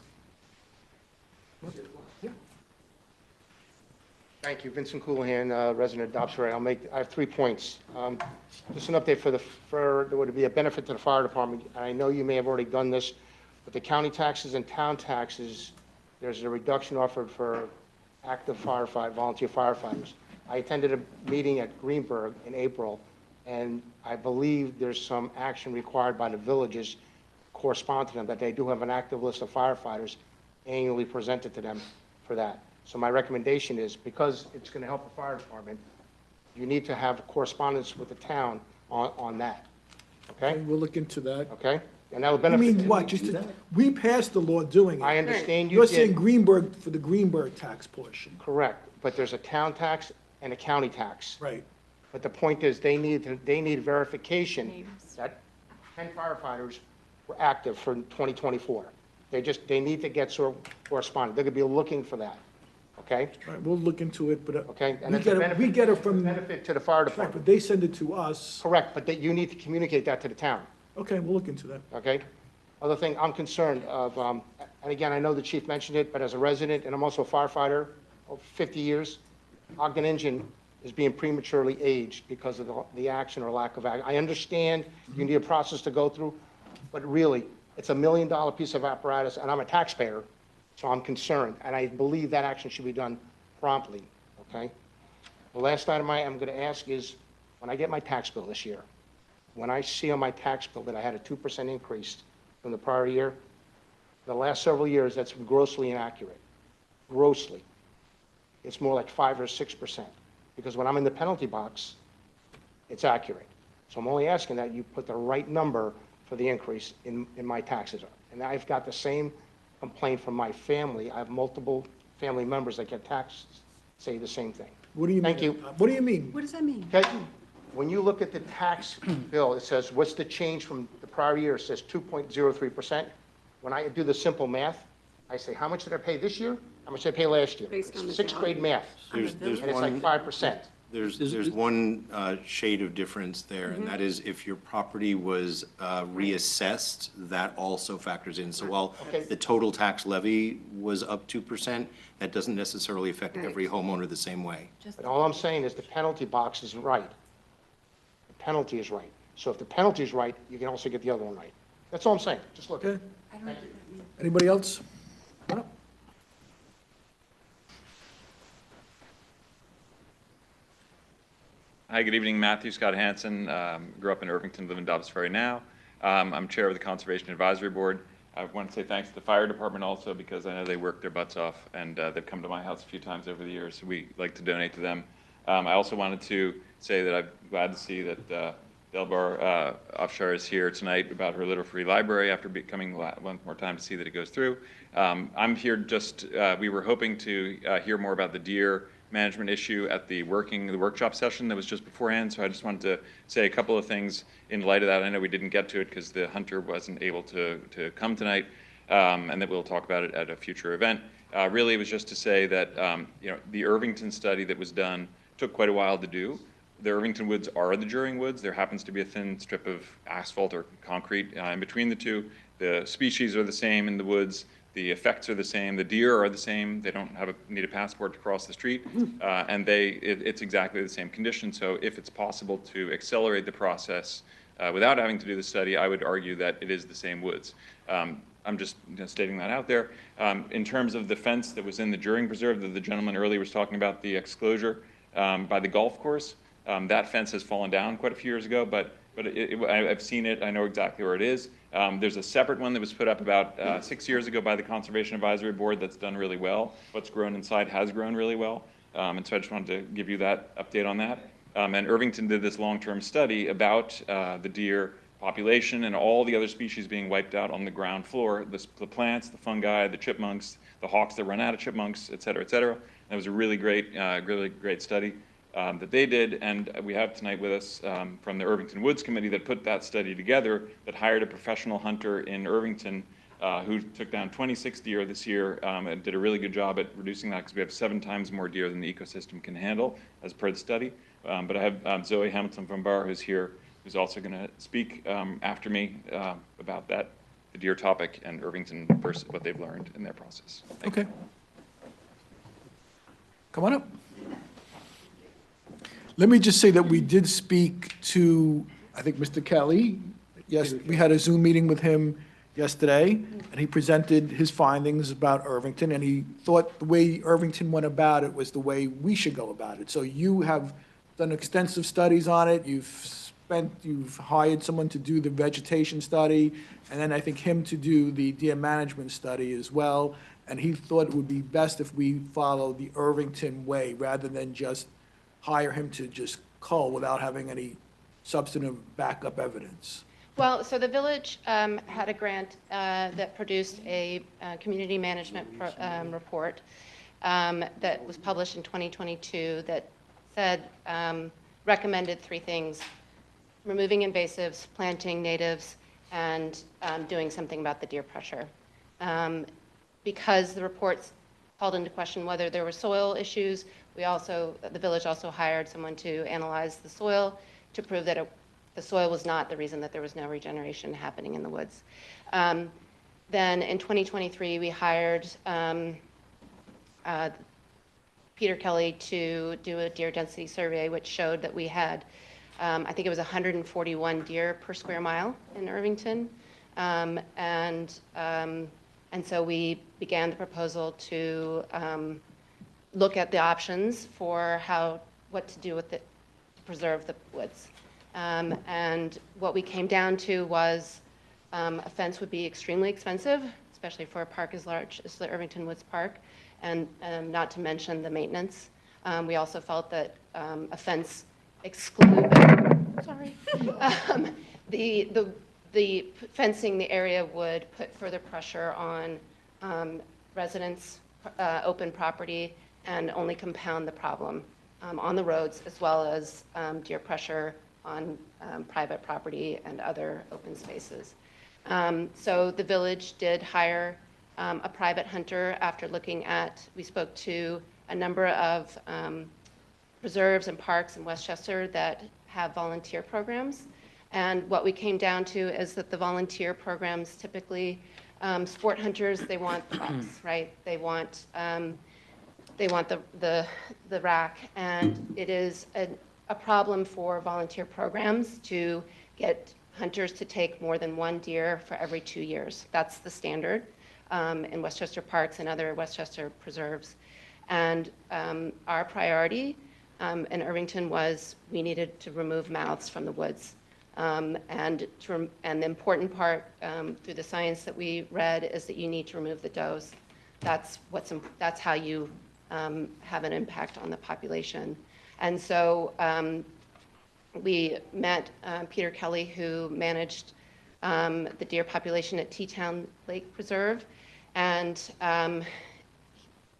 Thank you. Vincent Coulihan, resident of Dobbs Ferry. I have 3 points. Just an update there would be a benefit to the fire department. And I know you may have already done this, but the county taxes and town taxes, there's a reduction offered for active volunteer firefighters. I attended a meeting at Greenberg in April, and I believe there's some action required by the villages correspond to them, that they do have an active list of firefighters annually presented to them for that. So my recommendation is, because it's going to help the fire department, you need to have correspondence with the town on that, okay? We'll look into that. Okay? And that will I benefit. mean, what, we passed the law doing it. I understand you You're saying did, Greenberg for the Greenberg tax portion. correct, but there's a town tax and a county tax. Right. But the point is, they need verification that 10 firefighters were active for 2024. They need to get sort of correspondence. They're going to be looking for that, okay? All right, we'll look into it, but Okay? And we it's a get it, we benefit- get it from, right, benefit to the fire department. but they send it to us. Correct, but that you need to communicate that to the town, Okay, we'll look into that. okay? Other thing, I'm concerned of, and again, I know the chief mentioned it, but as a resident, and I'm also a firefighter, over 50 years, Ogden Engine is being prematurely aged because of the action or lack of action. I understand you need a process to go through, but really, it's $1 million piece of apparatus, and I'm a taxpayer, so I'm concerned, and I believe that action should be done promptly, okay? The last item I'm going to ask is, when I get my tax bill this year, when I see on my tax bill that I had a 2% increase from the prior year, the last several years, that's grossly inaccurate, grossly. It's more like 5 or 6%, because when I'm in the penalty box, it's accurate. So I'm only asking that you put the right number for the increase in my taxes. And I've got the same complaint from my family. I have multiple family members that get taxed, say the same thing. What do you mean? Thank you. What do you mean? What does that mean? Okay, when you look at the tax bill, it says, what's the change from the prior year? It says 2.03%. When I do the simple math, I say, how much did I pay this year? How much did I pay last year? Based on the Sixth grade math, There's and it's one, like 5%. there's one shade of difference there, and that is if your property was reassessed, that also factors in. So while Okay. the total tax levy was up 2%, that doesn't necessarily affect every homeowner the same way. But all I'm saying is the penalty box is right. The penalty is right. So if the penalty is right, you can also get the other one right. That's all I'm saying. Just look. Okay, I don't know what that means. anybody else? No? Hi, good evening. Matthew Scott Hansen. Grew up in Irvington, live in Dobbs Ferry now. I'm chair of the Conservation Advisory Board. I want to say thanks to the fire department also, because I know they work their butts off, and they've come to my house a few times over the years. So we like to donate to them. I also wanted to say that I'm glad to see that Delbar Afshar is here tonight about her Little Free Library after coming one more time to see that it goes through. I'm here just, we were hoping to hear more about the deer management issue at the workshop session that was just beforehand. So I just wanted to say a couple of things in light of that. I know we didn't get to it because the hunter wasn't able to come tonight, and that we'll talk about it at a future event. Really, it was just to say that the Irvington study that was done took quite a while to do. The Irvington woods are the During woods. There happens to be a thin strip of asphalt or concrete in between the two. The species are the same in the woods. The effects are the same. The deer are the same. They don't need a passport to cross the street, and it's exactly the same condition. So if it's possible to accelerate the process without having to do the study, I would argue that it is the same woods. I'm just stating that out there. In terms of the fence that was in the During Preserve that the gentleman earlier was talking about, the exclosure, by the golf course. That fence has fallen down quite a few years ago, but I've seen it. I know exactly where it is. There's a separate one that was put up about 6 years ago by the Conservation Advisory Board that's done really well. What's grown inside has grown really well. And so I just wanted to give you that update on that. And Irvington did this long-term study about the deer population and all the other species being wiped out on the ground floor, the plants, the fungi, the chipmunks, the hawks that run out of chipmunks, et cetera, et cetera. And it was a really great study that they did, and we have tonight with us from the Irvington Woods Committee that put that study together, that hired a professional hunter in Irvington who took down 26 deer this year and did a really good job at reducing that because we have 7 times more deer than the ecosystem can handle as per the study. But I have Zoe Hamilton from Bar who's here, who's also going to speak after me about that, the deer topic and Irvington versus what they've learned in their process. Okay. Come on up. Let me just say that we did speak to, I think, Mr. Kelly. Yes, we had a Zoom meeting with him yesterday, and he presented his findings about Irvington, and he thought the way Irvington went about it was the way we should go about it. So you have done extensive studies on it. You've hired someone to do the vegetation study, and then I think him to do the deer management study as well. And he thought it would be best if we follow the Irvington way rather than just hire him to just cull without having any substantive backup evidence. Well, so the village had a grant that produced a community management report that was published in 2022 that said, recommended 3 things: removing invasives, planting natives, and doing something about the deer pressure. Because the reports called into question whether there were soil issues, the village also hired someone to analyze the soil to prove that the soil was not the reason that there was no regeneration happening in the woods. Then in 2023, we hired Peter Kelly to do a deer density survey, which showed that we had, I think it was 141 deer per square mile in Irvington. And so we began the proposal to look at the options for what to do with it to preserve the woods. And what we came down to was a fence would be extremely expensive, especially for a park as large as the Irvington Woods Park, and not to mention the maintenance. We also felt that a fence the fencing the area would put further pressure on residents' open property and only compound the problem on the roads, as well as deer pressure on private property and other open spaces. So the village did hire a private hunter after we spoke to a number of preserves and parks in Westchester that have volunteer programs. And what we came down to is that the volunteer programs typically, sport hunters, they want the bucks, right? They want the rack, and it is a problem for volunteer programs to get hunters to take more than 1 deer for every 2 years. That's the standard in Westchester parks and other Westchester preserves. And our priority in Irvington was we needed to remove mouths from the woods. And the important part through the science that we read is that you need to remove the does. That's how you have an impact on the population. And so we met Peter Kelly, who managed the deer population at Teatown Lake Preserve, and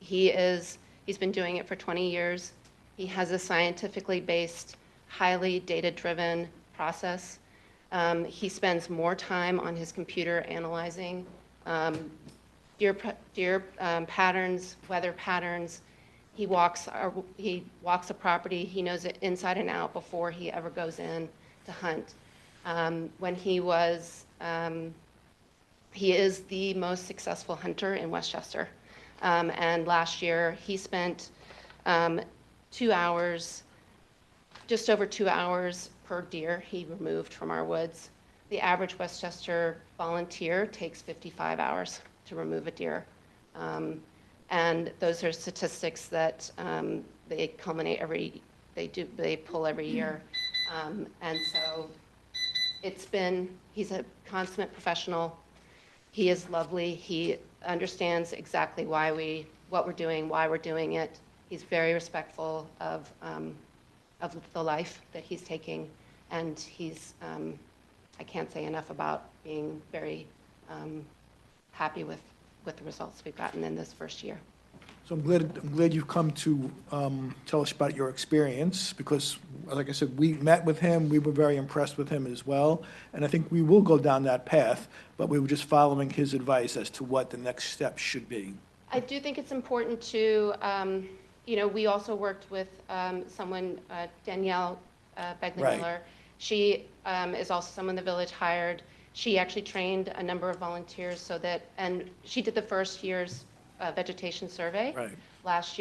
he's been doing it for 20 years. He has a scientifically based, highly data-driven process. He spends more time on his computer analyzing deer patterns, weather patterns. He walks a property. He knows it inside and out before he ever goes in to hunt. He is the most successful hunter in Westchester. And last year he spent 2 hours, just over 2 hours per deer he removed from our woods. The average Westchester volunteer takes 55 hours to remove a deer. And those are statistics that they culminate they pull every year. And so he's a consummate professional. He is lovely. He understands exactly what we're doing, why we're doing it. He's very respectful of the life that he's taking, and I can't say enough about being very happy with the results we've gotten in this first year. So I'm glad you've come to tell us about your experience, because, like I said, we met with him, we were very impressed with him as well, and I think we will go down that path, but we were just following his advice as to what the next step should be. I do think it's important to, we also worked with someone, Danielle Begley-Miller. Right. She is also someone the village hired. She actually trained a number of volunteers and she did the first year's vegetation survey Right. last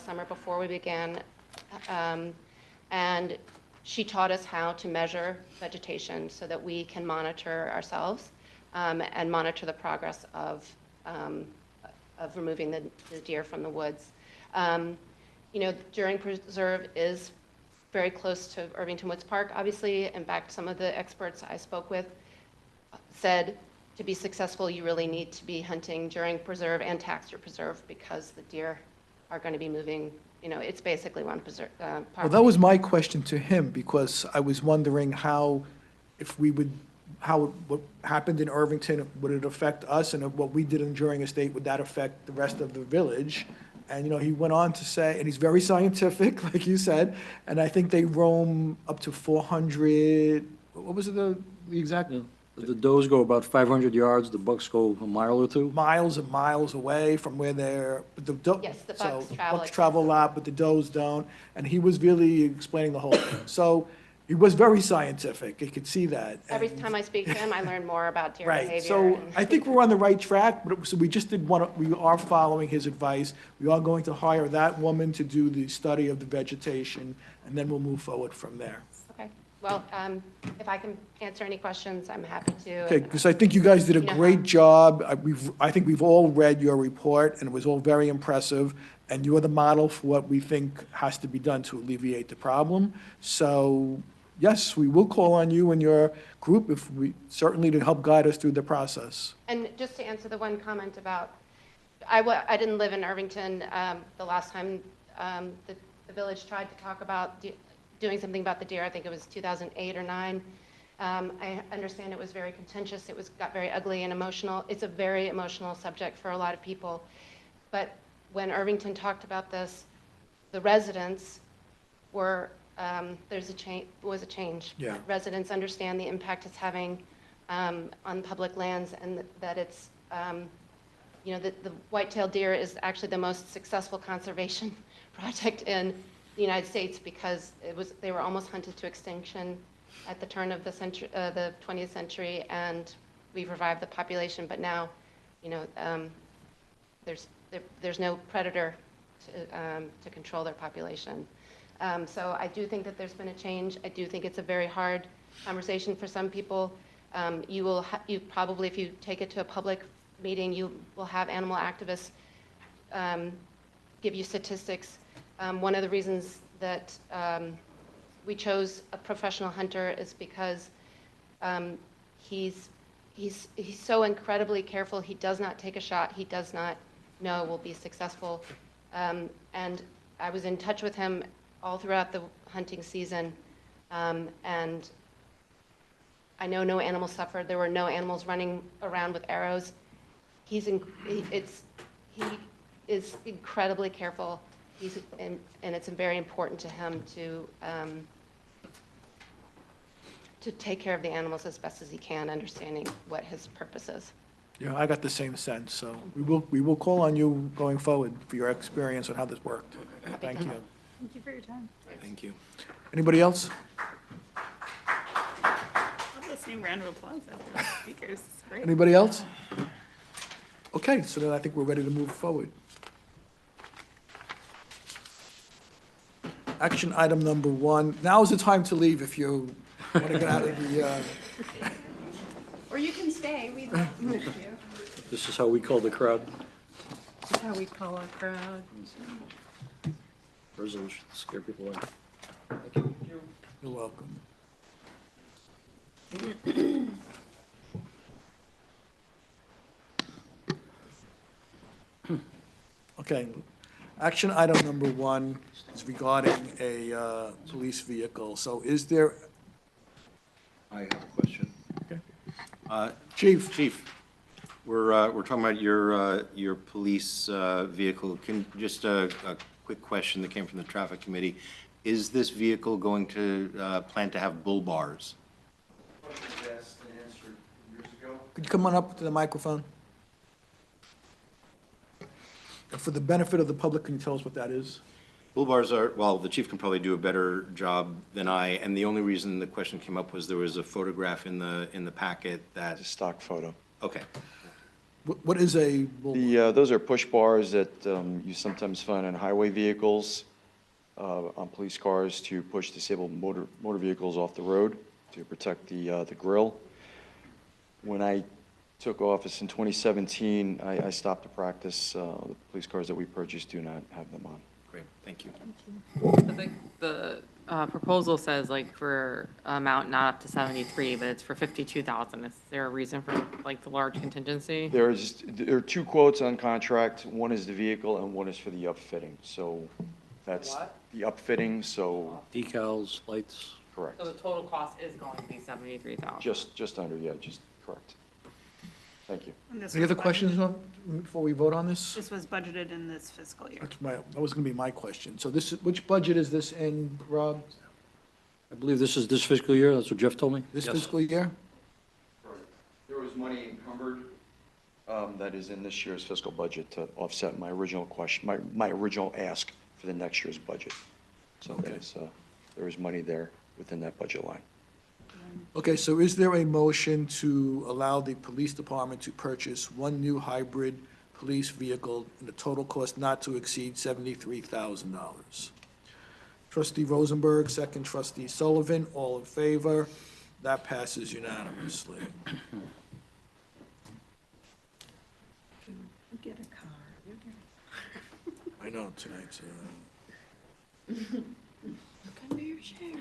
summer before we began. And she taught us how to measure vegetation so that we can monitor ourselves and monitor the progress of removing the deer from the woods. During Preserve is very close to Irvington Woods Park, obviously. In fact, some of the experts I spoke with said to be successful, you really need to be hunting during Preserve and tax-year Preserve, because the deer are going to be moving. It's basically one preserve. Well, that was my question to him, because I was wondering what happened in Irvington, would it affect us? And what we did during estate, would that affect the rest of the village? And, he went on to say, and he's very scientific, like you said, and I think they roam up to 400, what was it, the exact? The does go about 500 yards, the bucks go a mile or two. Miles and miles away from where Yes, the bucks so travel bucks travel a lot, but the does don't, and he was really explaining the whole thing. So he was very scientific, you could see that. Every And- time I speak to him, I learn more about deer Right, behavior. so and- I think we're on the right track, but so we just we are following his advice. We are going to hire that woman to do the study of the vegetation, and then we'll move forward from there. Okay, well, if I can answer any questions, I'm happy to. Okay, because I think you guys did a You know great how- job. I think we've all read your report, and it was all very impressive, and you are the model for what we think has to be done to alleviate the problem. So, yes, we will call on you and your group certainly to help guide us through the process. And just to answer the one comment about, I didn't live in Irvington the last time the village tried to talk about doing something about the deer. I think it was 2008 or 9. I understand it was very contentious. It got very ugly and emotional. It's a very emotional subject for a lot of people. But when Irvington talked about this, the residents were, was a change. Yeah. Residents understand the impact it's having on public lands, and that it's, the white-tailed deer is actually the most successful conservation project in the United States, because they were almost hunted to extinction at the turn of the 20th century, and we've revived the population, but now, there's no predator to control their population. So I do think that there's been a change. I do think it's a very hard conversation for some people. You probably, if you take it to a public meeting, you will have animal activists give you statistics. One of the reasons that we chose a professional hunter is because he's so incredibly careful. He does not take a shot. He does not know will be successful. And I was in touch with him all throughout the hunting season, and I know no animals suffered. There were no animals running around with arrows. He is incredibly careful. And it's very important to him to take care of the animals as best as he can, understanding what his purpose is. Yeah, I got the same sense, so we will call on you going forward for your experience on how this worked. Thank you. Thank you for your time. Thank you. Anybody else? Love this new round of applause after the speakers. It's great. Anybody else? Okay, so then I think we're ready to move forward. Action item number 1. Now is the time to leave if you want to get out of the, Or you can stay, we'd love to meet you. This is how we call the crowd. That's how we call our crowd. Resolution, scare people away. You're welcome. Okay, action item number one is regarding a police vehicle. So is there, I have a question. Chief? Chief, we're talking about your police vehicle. Just a quick question that came from the traffic committee. Is this vehicle going to plan to have bull bars? Could you come on up to the microphone? And for the benefit of the public, can you tell us what that is? Bull bars are, well, the chief can probably do a better job than I, and the only reason the question came up was there was a photograph in the packet that. It's a stock photo. Okay. What is a bull bar? Those are push bars that you sometimes find on highway vehicles, on police cars to push disabled motor vehicles off the road to protect the grille. When I took office in 2017, I stopped the practice. The police cars that we purchased do not have them on. Great, thank you. The proposal says like for amount not up to 73, but it's for 52,000. Is there a reason for like the large contingency? There are two quotes on contract. One is the vehicle and one is for the upfitting. So that's the upfitting, so. Decals, lights. Correct. So the total cost is going to be 73,000. Just under, yeah, just correct. Thank you. And this Any was other budgeted- questions before we vote on this? This was budgeted in this fiscal year. That was going to be my question. So which budget is this in, Rob? I believe this is this fiscal year, that's what Jeff told me? This Yes. fiscal year? There was money encumbered that is in this year's fiscal budget to offset my original question, my original ask for the next year's budget. So there is money there within that budget line. Okay, so is there a motion to allow the police department to purchase one new hybrid police vehicle in a total cost not to exceed $73,000? Trustee Rosenberg, second trustee Sullivan, all in favor? That passes unanimously. Get a car. I know, tonight's, Come here, share.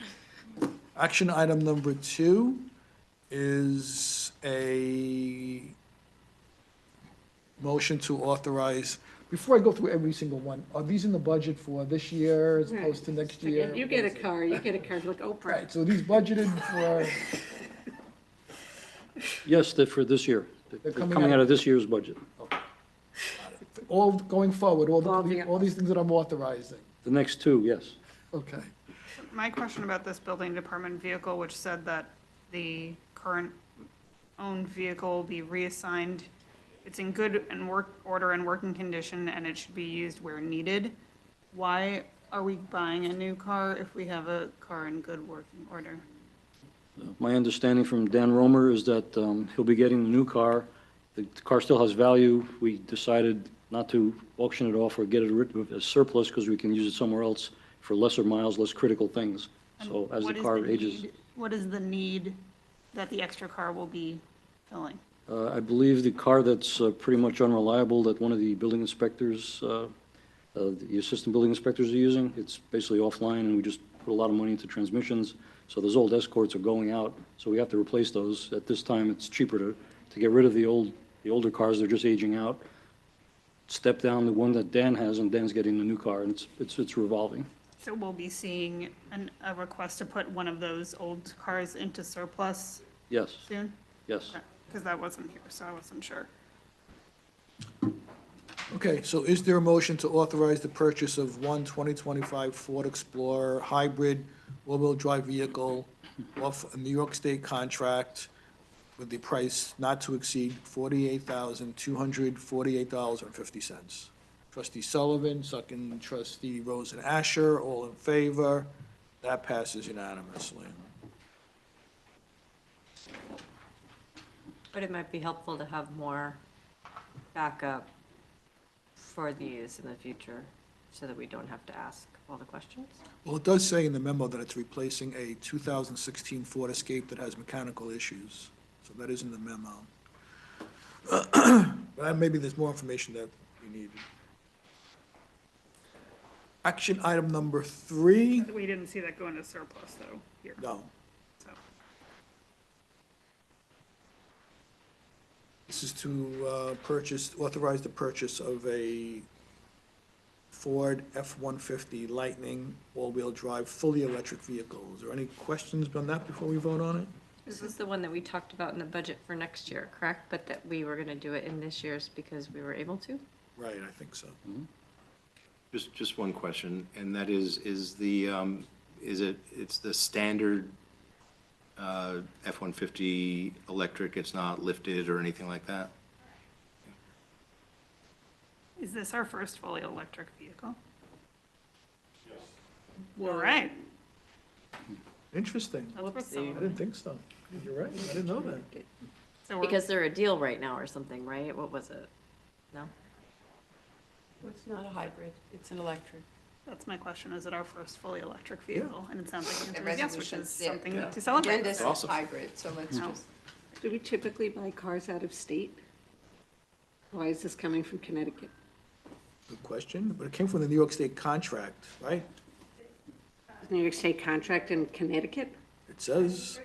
Action item number two is a motion to authorize, before I go through every single one, are these in the budget for this year as opposed to next year? You get a car, like Oprah. Right, so these budgeted for, Yes, they're for this year. They're coming coming out- out of this year's budget. all going forward, all these things that I'm authorizing? The next two, yes. Okay. My question about this building department vehicle, which said that the current owned vehicle will be reassigned, it's in good and order and working condition, and it should be used where needed. Why are we buying a new car if we have a car in good working order? My understanding from Dan Romer is that he'll be getting the new car. The car still has value. We decided not to auction it off or get it rid of as surplus because we can use it somewhere else for lesser miles, less critical things. So as the What is car ages. need- What is the need that the extra car will be filling? I believe the car that's pretty much unreliable that one of the building inspectors, the assistant building inspectors are using, it's basically offline, and we just put a lot of money into transmissions. So those old Escorts are going out, so we have to replace those. At this time, it's cheaper to get rid of the older cars, they're just aging out. Step down the one that Dan has, and Dan's getting the new car, and it's revolving. So we'll be seeing a request to put one of those old cars into surplus Yes, soon? yes. Because that wasn't here, so I wasn't sure. Okay, so is there a motion to authorize the purchase of one 2025 Ford Explorer hybrid all-wheel drive vehicle off a New York State contract with the price not to exceed $48,248.50? Trustee Sullivan, second trustee Rosen Asher, all in favor? That passes unanimously. But it might be helpful to have more backup for these in the future, so that we don't have to ask all the questions. Well, it does say in the memo that it's replacing a 2016 Ford Escape that has mechanical issues. So that is in the memo. But maybe there's more information that we need. Action item number 3, We didn't see that go into surplus, though, here. no. So, This is to authorize the purchase of a Ford F-150 Lightning all-wheel drive, fully electric vehicle. Is there any questions on that before we vote on it? This is the one that we talked about in the budget for next year, correct? But that we were gonna do it in this year's because we were able to? Right, I think so. Just one question, and that is it's the standard F-150 electric, it's not lifted or anything like that? is this our first fully electric vehicle? Yes. All right. Interesting. Whoops. I didn't think so. You're right, I didn't know that. So we're- Because they're a deal right now or something, right? What was it? No? It's not a hybrid, it's an electric. That's my question, is it our first fully electric vehicle? And it sounds like the The answer is yes, which resolution, is yeah, something yeah. to celebrate. Agenda says Awesome. hybrid, so let's No. just, Do we typically buy cars out of state? Why is this coming from Connecticut? Good question, but it came from the New York State contract, right? Is New York State contract in Connecticut? It says,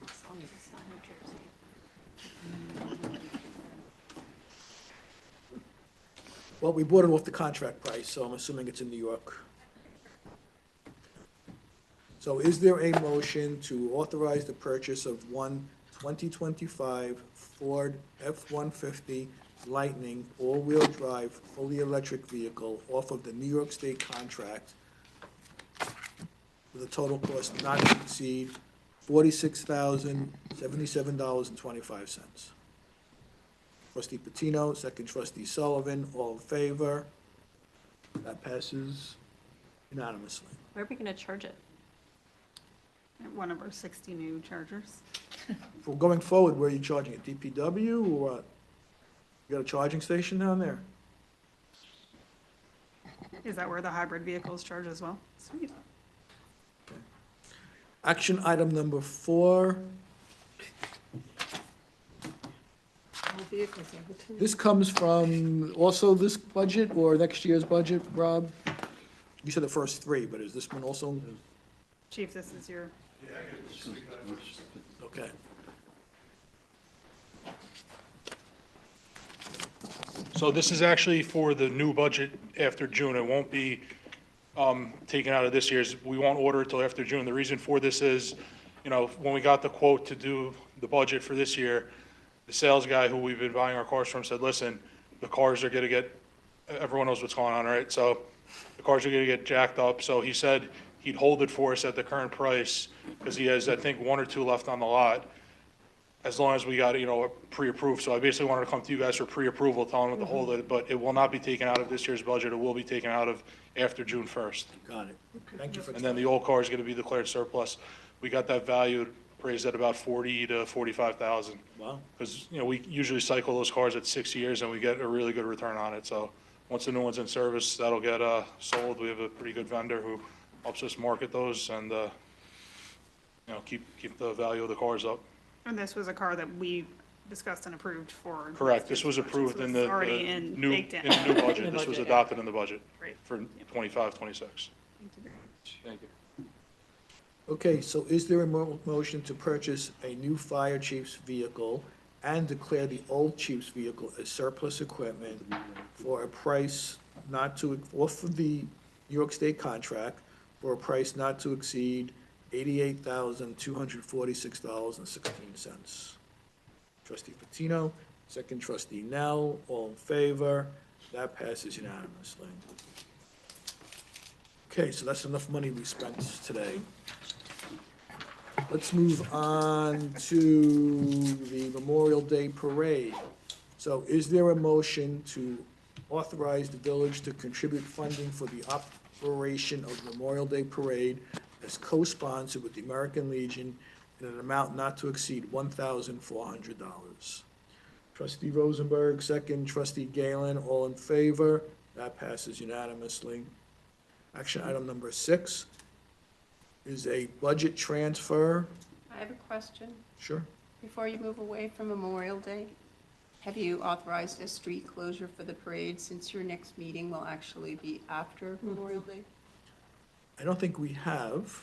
As long as it's not New Jersey. well, we bought it off the contract price, so I'm assuming it's in New York. So is there a motion to authorize the purchase of one 2025 Ford F-150 Lightning all-wheel drive, fully electric vehicle off of the New York State contract with a total cost not to exceed $46,077.25? Trustee Patino, second trustee Sullivan, all in favor? That passes unanimously. Where are we gonna charge it? One of our 60 new chargers. For going forward, where are you charging it, DPW or what? You got a charging station down there? Is that where the hybrid vehicles charge as well? Sweet. Action item number 4, All vehicles have a ton. this comes from also this budget or next year's budget, Rob? You said the first 3, but is this one also? Chief, this is your, Okay. So this is actually for the new budget after June. It won't be taken out of this year's. We won't order it till after June. The reason for this is, you know, when we got the quote to do the budget for this year, the sales guy who we've been buying our cars from said, listen, the cars are gonna get, everyone knows what's going on, right? So the cars are gonna get jacked up. So he said he'd hold it for us at the current price, because he has, I think, 1 or 2 left on the lot, as long as we got, you know, pre-approved. So I basically wanted to come to you guys for pre-approval, telling them to hold it, but it will not be taken out of this year's budget. It will be taken out of after June 1st. Got it. Thank you for. And then the old car is going to be declared surplus. We got that valued, appraised at about 40 to 45,000. Wow. Because, you know, we usually cycle those cars at 6 years and we get a really good return on it. So once the new one's in service, that'll get sold. We have a pretty good vendor who helps us market those and, you know, keep the value of the cars up. and this was a car that we discussed and approved for. Correct. This was approved So in it's the already in, new, baked in. in the new budget. This was adopted in the budget Great. for 25, 26. Thank you. Okay, so is there a motion to purchase a new fire chief's vehicle and declare the old chief's vehicle as surplus equipment for a price not to, off of the New York State contract, for a price not to exceed $88,246.16? Trustee Patino, second trustee Nell, all in favor? That passes unanimously. Okay, so that's enough money we spent today. Let's move on to the Memorial Day Parade. So is there a motion to authorize the village to contribute funding for the operation of Memorial Day Parade as co-sponsored with the American Legion in an amount not to exceed $1,400? Trustee Rosenberg, second. Trustee Galen, all in favor? That passes unanimously. Action item number 6 is a budget transfer. I have a question. Sure. Before you move away from Memorial Day, have you authorized a street closure for the parade since your next meeting will actually be after Memorial Day? I don't think we have.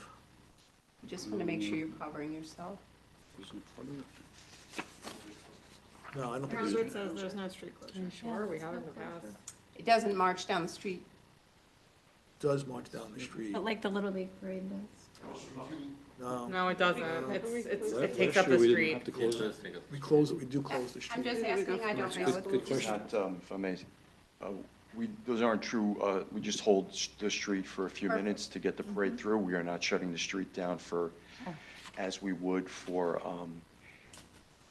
Just want to make sure you're covering yourself. No, I don't think Here's we what it says, there's no street closure. Sure, we have in the past. It doesn't march down the street. does march down the street. But like the Little League parade does. No. No, it doesn't. It Last takes up year, the we didn't street. have to close it. We close it, we do close the I'm street. just asking, I don't know what the Good question. Not, if I may, those aren't true, we just hold the street for a few Perfect. minutes to get the parade through. We are not shutting the street down for, as we would for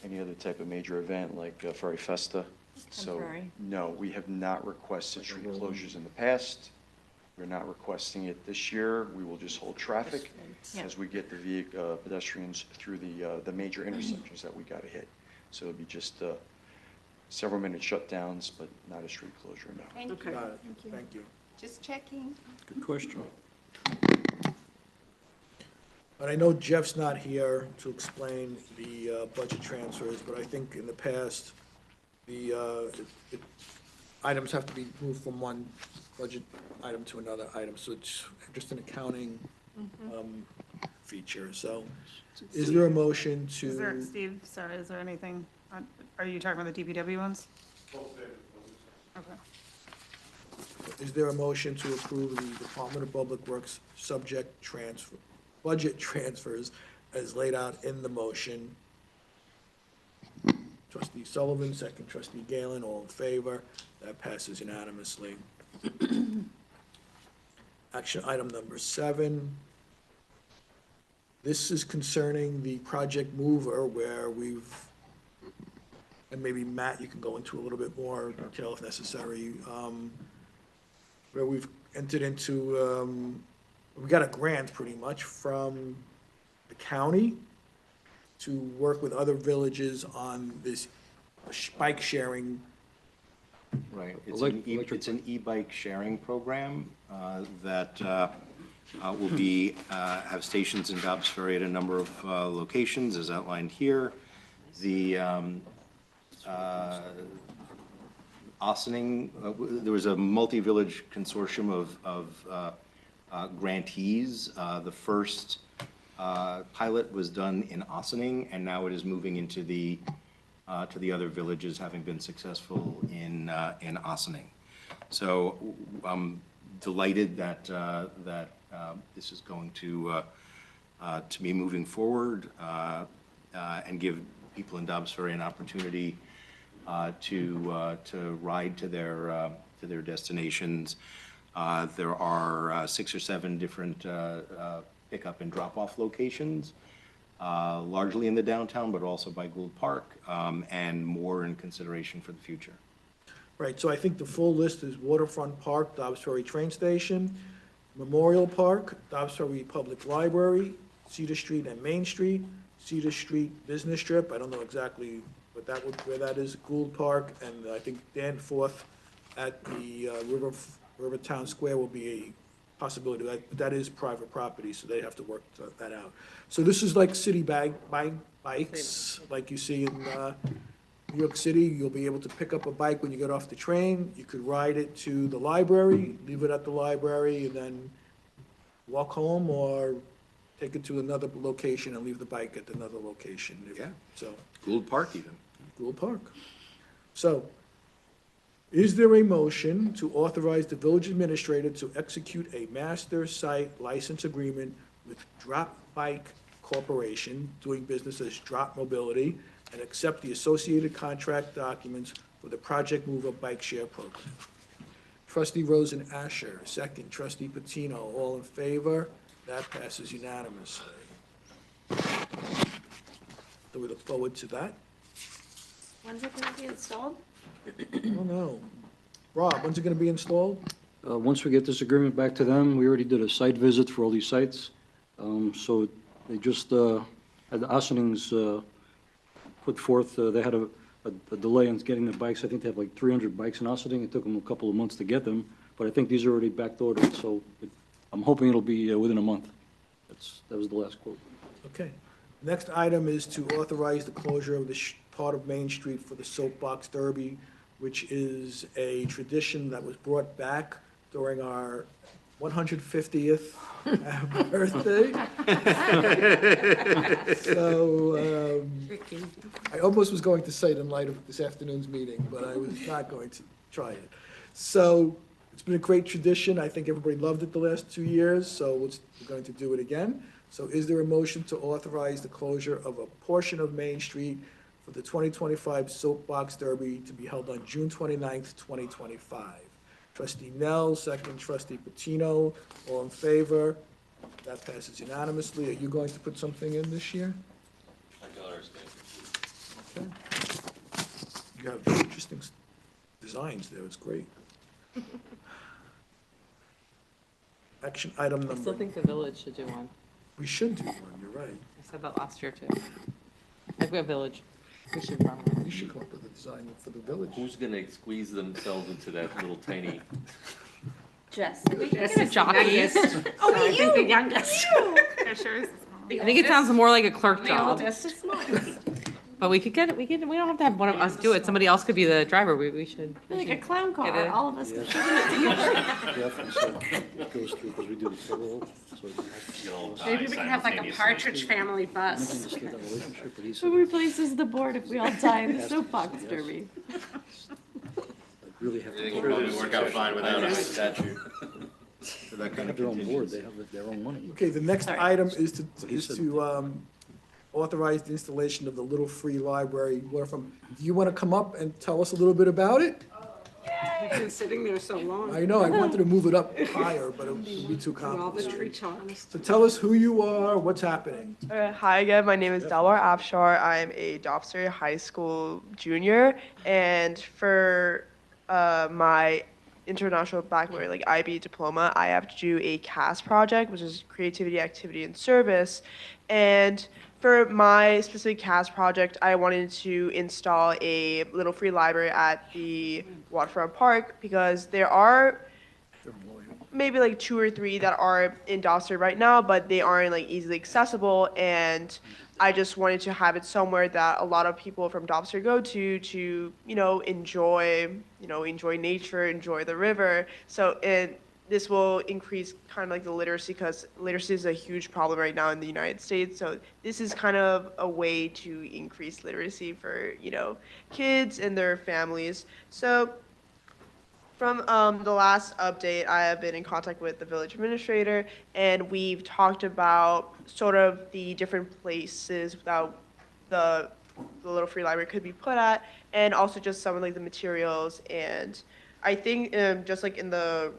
any other type of major event like Ferry Festa. So, Temporary. no, we have not requested street closures in the past. We're not requesting it this year. We will just hold traffic Yeah. as we get the pedestrians through the major intersections that we got to hit. So it'll be just several minute shutdowns, but not a street closure, no. Thank Okay. you. Got it. Thank you. Just checking. Good question. But I know Jeff's not here to explain the budget transfers, but I think in the past, items have to be moved from one budget item to another item, so it's just an accounting feature, so. Is there a motion Is there, to, Steve, sorry, is there anything, are you talking about the DPW ones? Okay. is there a motion to approve the Department of Public Works budget transfers as laid out in the motion? Trustee Sullivan, second trustee Galen, all in favor. That passes unanimously. Action item number 7. This is concerning the Project Mover where we've, and maybe Matt, you can go into a little bit more detail if necessary, where we've entered into, we got a grant pretty much from the county to work with other villages on this bike sharing. Right, it's an e-bike sharing program that will be, have stations in Dobbs Ferry at a number of locations, as outlined here. The Ossining, there was a multi-village consortium of grantees. The first pilot was done in Ossining, and now it is moving into to the other villages, having been successful in Ossining. So I'm delighted that this is going to be moving forward and give people in Dobbs Ferry an opportunity to ride to their destinations. There are 6 or 7 different pickup and drop-off locations, largely in the downtown, but also by Gould Park, and more in consideration for the future. Right, so I think the full list is Waterfront Park, Dobbs Ferry Train Station, Memorial Park, Dobbs Ferry Public Library, Cedar Street and Main Street, Cedar Street Business Strip, I don't know exactly where that is, Gould Park, and I think Danforth at the Rivertown Square will be a possibility. That is private property, so they have to work that out. So this is like city bikes, like you see in New York City. You'll be able to pick up a bike when you get off the train. You could ride it to the library, leave it at the library, and then walk home, or take it to another location and leave the bike at another location. Yeah. So, Gould Park even. Gould Park. So, is there a motion to authorize the village administrator to execute a master site license agreement with Drop Bike Corporation, doing business as Drop Mobility, and accept the associated contract documents for the Project Mover Bike Share Program? Trustee Rosen Asher, second. Trustee Patino, all in favor? That passes unanimously. So we look forward to that. When's it gonna be installed? I don't know. Rob, when's it gonna be installed? Once we get this agreement back to them, we already did a site visit for all these sites. So they just had the Ossing's put forth, they had a delay in getting the bikes. I think they have like 300 bikes in Ossining. It took them a couple of months to get them, but I think these are already backed-ordered, so I'm hoping it'll be within a month. That was the last quote. Okay. Next item is to authorize the closure of the part of Main Street for the Soapbox Derby, which is a tradition that was brought back during our 150th birthday. So, I almost was going to say it in light of this afternoon's meeting, but I was not going to try it. So, it's been a great tradition. I think everybody loved it the last 2 years, so we're going to do it again. So is there a motion to authorize the closure of a portion of Main Street for the 2025 Soapbox Derby to be held on June 29th, 2025? Trustee Nell, second trustee Patino, all in favor? That passes unanimously. Are you going to put something in this year? Okay. You have interesting designs there, it's great. Action item I still number, think the village should do one. we should do one, you're right. I said that last year too. Like a village, we should run one. You should come up with a design for the village. Who's gonna squeeze themselves into that little tiny? Jess. Get a jockey. Oh, I think the youngest. I think it sounds more like a clerk The job. oldest is small. But we don't have to have one of us do it. Somebody else could be the driver. We should. Like a clown car, Get it. all of us can fit in it together. Yeah, so it goes through, because we do the payroll, so it has to- Maybe we can have like a Partridge Family bus. Understand that relationship, but he said, Who replaces the board if we all die in the soapbox derby? like, really have to. It'll probably work out fine without us. Statute. They have their own board, they have their own money. Okay, the next Sorry. item is to, But he is said- to authorize the installation of the Little Free Library. Laura, do you want to come up and tell us a little bit about it? We've been sitting there so long. I know, I wanted to move it up higher, but it would be too With all the complicated. tree charms. So tell us who you are, what's happening. Hi again, my name is Delwar Afshar. I'm a Dobbsbury High School junior, and for my international baccalaureate, like IB diploma, I have to do a CAS project, which is Creativity, Activity, and Service. And for my specific CAS project, I wanted to install a little free library at the waterfront park because there are maybe like 2 or 3 that are in Dobbsbury right now, but they aren't like easily accessible. And I just wanted to have it somewhere that a lot of people from Dobbsbury go to, enjoy nature, enjoy the river. So this will increase kind of like the literacy, because literacy is a huge problem right now in the United States. So this is kind of a way to increase literacy for, kids and their families. So from the last update, I have been in contact with the village administrator, and we've talked about sort of the different places that the Little Free Library could be put at, and also just some of like the materials. And I think just like in the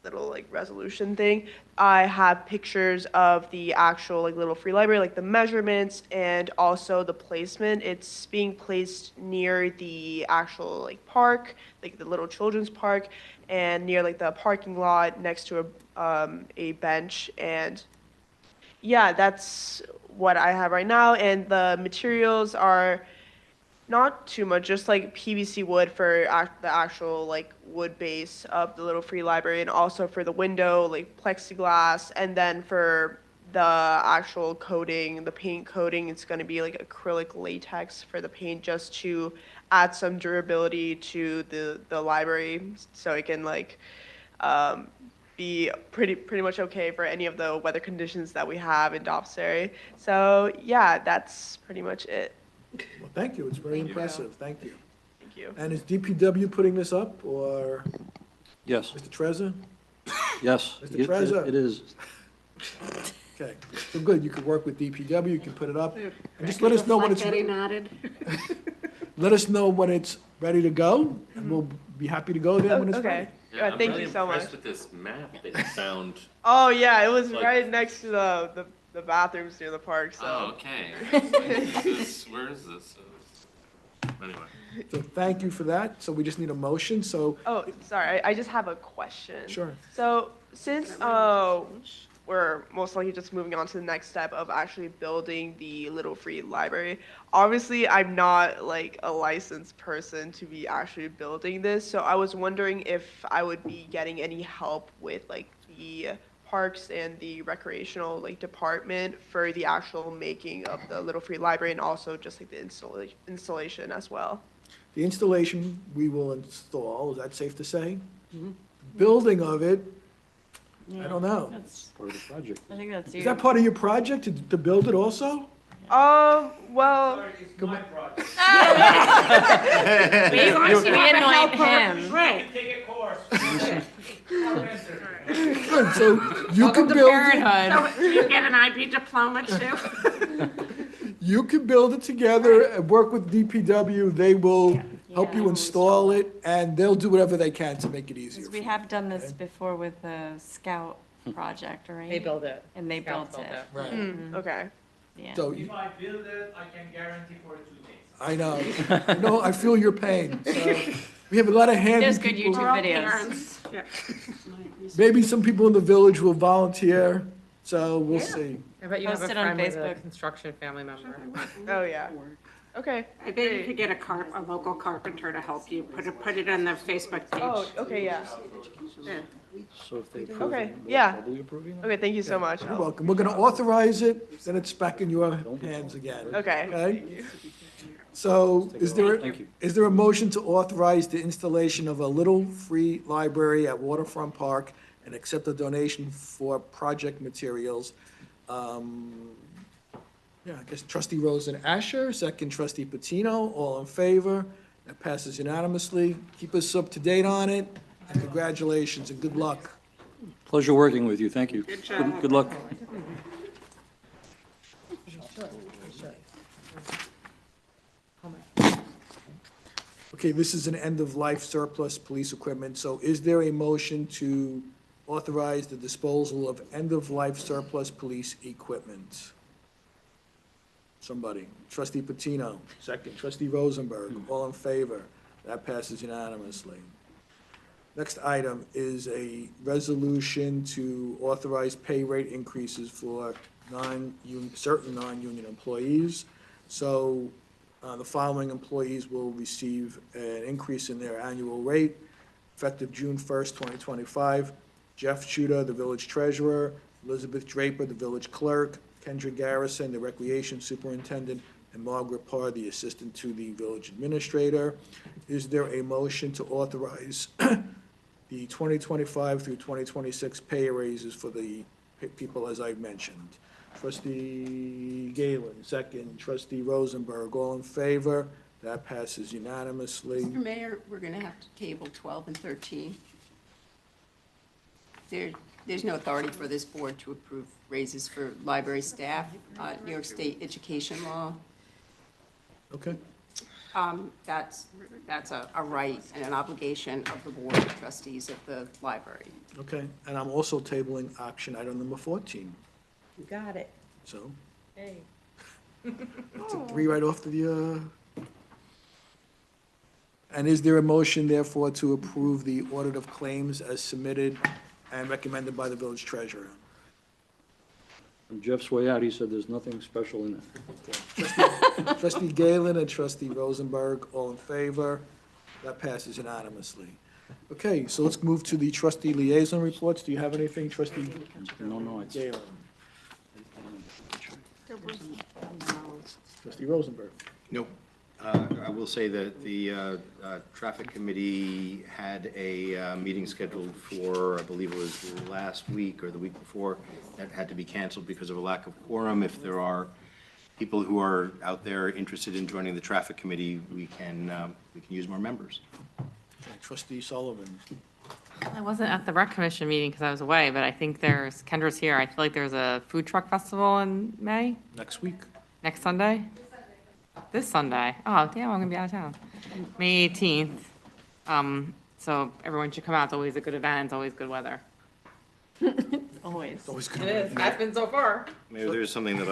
little like resolution thing, I have pictures of the actual like Little Free Library, like the measurements and also the placement. It's being placed near the actual like park, like the little children's park, and near like the parking lot next to a bench. And yeah, that's what I have right now. And the materials are not too much, just like PVC wood for the actual like wood base of the Little Free Library, and also for the window, like plexiglass. And then for the actual coating, the paint coating, it's going to be like acrylic latex for the paint, just to add some durability to the library, so it can like be pretty much okay for any of the weather conditions that we have in Dobbsbury. So yeah, that's pretty much it. Well, thank you, it's very impressive, thank you. Thank you. And is DPW putting this up, or Yes, Mr. Trezor? yes. Mr. Trezor. It is. Okay, so good, you could work with DPW, you can put it up, and just let us know when it's, Betty nodded. let us know when it's ready to go, and we'll be happy to go there when it's Okay. ready. Yeah, Thank you so much. I'm really impressed with this map. They sound. Oh yeah, it was Like- right next to the bathrooms near the park. So. Oh, okay. Where is this? Anyway. So thank you for that, so we just need a motion, so, Oh, sorry. I just have a question. sure. So since we're most likely just moving on to the next step of actually building the Little Free Library, obviously I'm not like a licensed person to be actually building this. So I was wondering if I would be getting any help with like the parks and the recreational like department for the actual making of the Little Free Library and also just like the installation as well. The installation we will install, is that safe to say? Building of it, I don't know. That's, Part of the project. I think that's you. Is that part of your project to build it also? Well, We anoint him. Right. Good, so you Welcome can to build it, parenthood. You get an IB diploma too? you can build it together and work with DPW. They will help you install it, and they'll do whatever they can to make it easier. Because we have done this before with the Scout project, right? They build it. And they Scouts built it. Right. okay. Yeah. So, If I build it, I can guarantee for 2 days. I know, no, I feel your pain. So, we have a lot of handy There's good people. YouTube videos. Parents. Yeah. Maybe some people in the village will volunteer, so we'll see. I bet you have a Post it on friend with a Facebook. construction family member. Oh, yeah. Okay. I bet you could get a local carpenter to help you, put it on the Facebook page. Oh, okay, yeah. Yeah. So if they approve Okay, it, we'll yeah. probably approve it? Okay, thank you so much. You're welcome. We're gonna authorize it, then it's back in your hands again. Okay. So Thank you. is there a motion to authorize the installation of a Little Free Library at Waterfront Park and accept a donation for project materials? Yeah, I guess trustee Rosen Asher, second trustee Patino, all in favor. That passes unanimously. Keep us up to date on it, and congratulations and good luck. Pleasure working with you, thank you. Good job. Good luck. Okay, this is an end-of-life surplus police equipment, so is there a motion to authorize the disposal of end-of-life surplus police equipment? Somebody. Trustee Patino, second. Trustee Rosenberg, all in favor. That passes unanimously. Next item is a resolution to authorize pay rate increases for certain non-union employees. So the following employees will receive an increase in their annual rate effective June 1st, 2025. Jeff Schuda, the village treasurer, Elizabeth Draper, the village clerk, Kendra Garrison, the recreation superintendent, and Margaret Parr, the assistant to the village administrator. Is there a motion to authorize the 2025 through 2026 pay raises for the people as I mentioned? Trustee Galen, second. Trustee Rosenberg, all in favor? That passes unanimously. Mr. Mayor, we're going to have to table 12 and 13. There's no authority for this board to approve raises for library staff. New York State education law, Okay. that's a right and an obligation of the board of trustees of the library. Okay, and I'm also tabling action item number 14, You got it. so Hey. that's a 3 right off the, And is there a motion therefore to approve the audit of claims as submitted and recommended by the village treasurer? On Jeff's way out, he said there's nothing special in it. Trustee Galen and trustee Rosenberg, all in favor? That passes unanimously. Okay, so let's move to the trustee liaison reports. Do you have anything, trustee No, it's. Galen? Trustee Rosenberg? No. I will say that the Traffic Committee had a meeting scheduled for, I believe it was last week or the week before, that had to be canceled because of a lack of quorum. If there are people who are out there interested in joining the Traffic Committee, we can use more members. Okay, Trustee Sullivan? I wasn't at the rec commission meeting because I was away, but I think Kendra's here. I feel like there's a food truck festival in May, Next week. next Sunday. This Sunday. Oh, damn, I'm gonna be out of town. May 18th. So everyone should come out. It's always a good event. It's always good weather. Always. Always good. It is. That's been so far. Maybe there's something that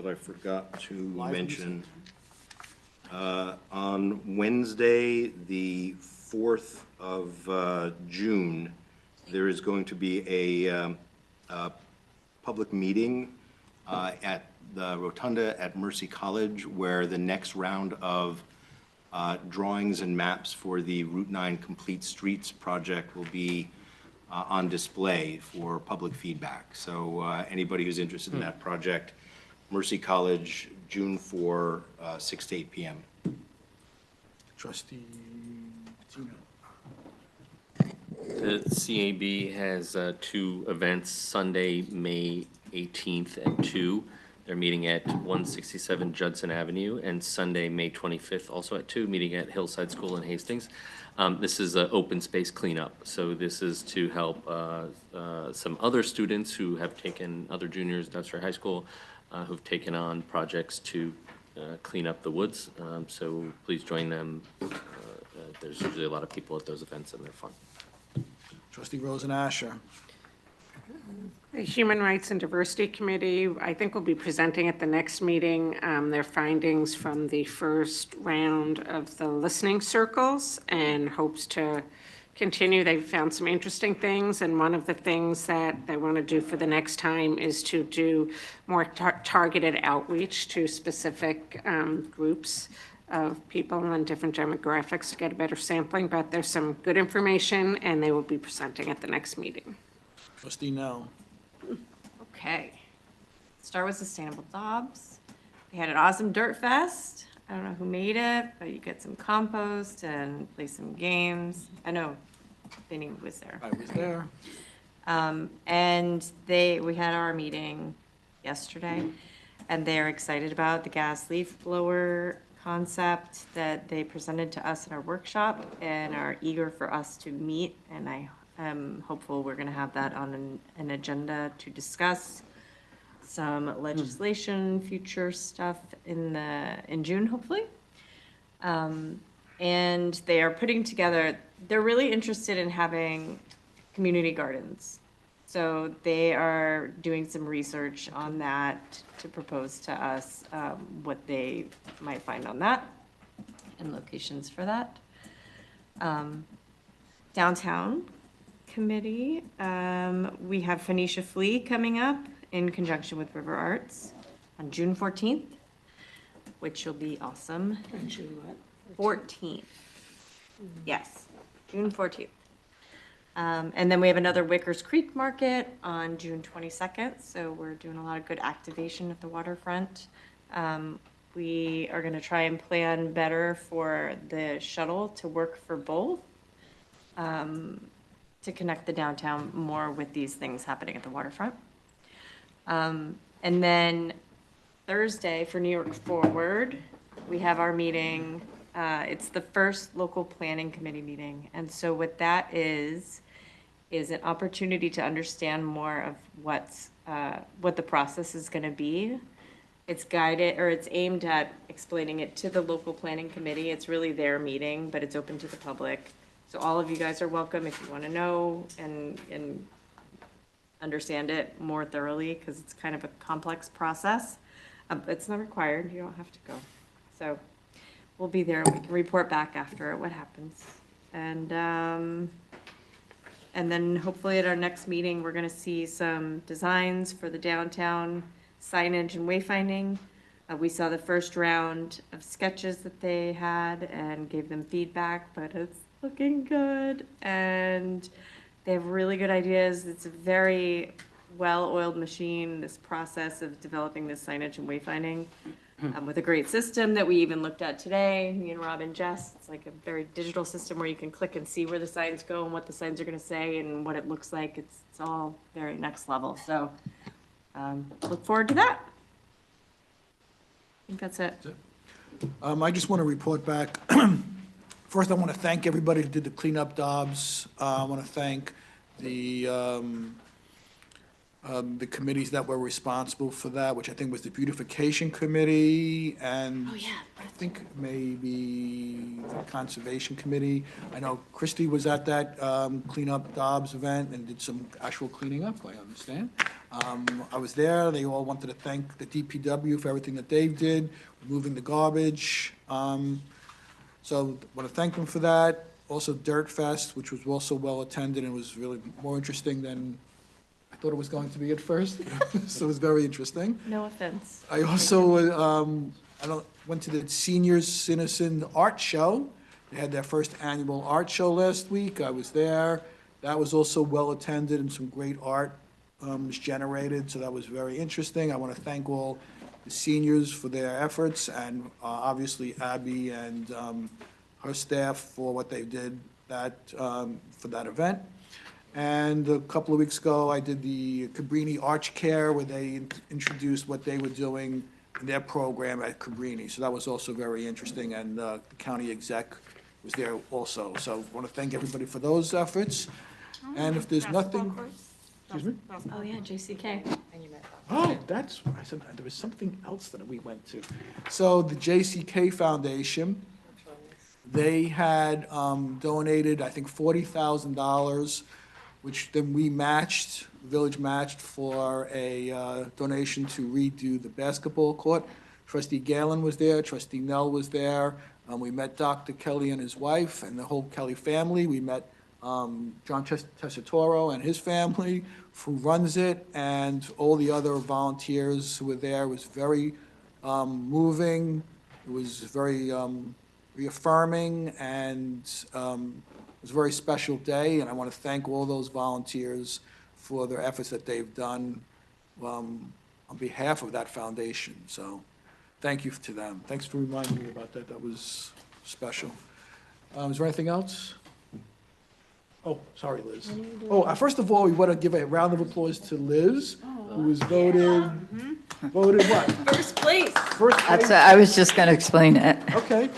I forgot to mention. On Wednesday, the 4th of June, there is going to be a public meeting at the Rotunda at Mercy College, where the next round of drawings and maps for the Route 9 Complete Streets project will be on display for public feedback. So anybody who's interested in that project, Mercy College, June 4, 6 to 8 p.m. Trustee Zeno. The CAB has two events, Sunday, May 18th at 2. They're meeting at 167 Judson Avenue, and Sunday, May 25th, also at 2, meeting at Hillside School in Hastings. This is an open space cleanup, so this is to help some other students who have taken, other juniors, Dobbs High School, who've taken on projects to clean up the woods. So please join them. There's usually a lot of people at those events, and they're fun. Trustee Rosen Asher. The Human Rights and Diversity Committee, I think, will be presenting at the next meeting their findings from the first round of the listening circles and hopes to continue. They've found some interesting things, and one of the things that they want to do for the next time is to do more targeted outreach to specific groups of people on different demographics to get a better sampling, but there's some good information, and they will be presenting at the next meeting. Trustee Nell. Okay. Start with Sustainable Dobbs. They had an awesome dirt fest. I don't know who made it, but you get some compost and play some games. I know Vinny was there. I was there. And we had our meeting yesterday, and they're excited about the gas leaf blower concept that they presented to us in our workshop and are eager for us to meet. And I am hopeful we're going to have that on an agenda to discuss some legislation, future stuff in June, hopefully. And they are putting together, they're really interested in having community gardens. So they are doing some research on that to propose to us what they might find on that and locations for that. Downtown Committee, we have Phoenicia Flea coming up in conjunction with River Arts on June 14th, which will be awesome. June what? 14th. Yes, June 14th. And then we have another Wickers Creek Market on June 22nd, so we're doing a lot of good activation at the waterfront. We are going to try and plan better for the shuttle to work for both, to connect the downtown more with these things happening at the waterfront. And then Thursday for New York Forward, we have our meeting. It's the first local planning committee meeting. And so what that is an opportunity to understand more of what the process is going to be. It's guided, or it's aimed at explaining it to the local planning committee. It's really their meeting, but it's open to the public. So all of you guys are welcome if you want to know and understand it more thoroughly, because it's kind of a complex process. It's not required. You don't have to go. So we'll be there. We can report back after what happens. And then hopefully at our next meeting, we're going to see some designs for the downtown signage and wayfinding. We saw the first round of sketches that they had and gave them feedback, but it's looking good. And they have really good ideas. It's a very well-oiled machine, this process of developing this signage and wayfinding. With a great system that we even looked at today, me and Rob and Jess. It's like a very digital system where you can click and see where the signs go and what the signs are going to say and what it looks like. It's all very next level. So look forward to that. I think that's it. I just want to report back. First, I want to thank everybody who did the cleanup Dobbs. I want to thank the committees that were responsible for that, which I think was the Beautification Committee and I think maybe the Conservation Committee. I know Christie was at that cleanup Dobbs event and did some actual cleaning up, I understand. I was there. They all wanted to thank the DPW for everything that they did, removing the garbage. So I want to thank them for that. Also Dirt Fest, which was also well attended and was really more interesting than I thought it was going to be at first. So it was very interesting. No offense. I also went to the Seniors Citizen Art Show. They had their first annual art show last week. I was there. That was also well-attended and some great art was generated, so that was very interesting. I want to thank all the seniors for their efforts, and obviously Abby and her staff for what they did for that event. And a couple of weeks ago, I did the Cabrini Arch Care, where they introduced what they were doing in their program at Cabrini. So that was also very interesting, and the county exec was there also. So I want to thank everybody for those efforts. And if there's nothing, excuse me? Oh, yeah, JCK. Oh, that's, I said, there was something else that we went to. So the JCK Foundation, they had donated, I think, $40,000, which then we matched, the village matched for a donation to redo the basketball court. Trustee Galen was there, Trustee Nell was there. We met Dr. Kelly and his wife and the whole Kelly family. We met John Tessitoro and his family, who runs it, and all the other volunteers who were there. It was very moving. It was very reaffirming, and it was a very special day, and I want to thank all those volunteers for their efforts that they've done on behalf of that foundation. So thank you to them. Thanks for reminding me about that. That was special. Is there anything else? Oh, sorry, Liz. Oh, first of all, we want to give a round of applause to Liz, who was voted what? First place. First place? I was just going to explain it. Okay.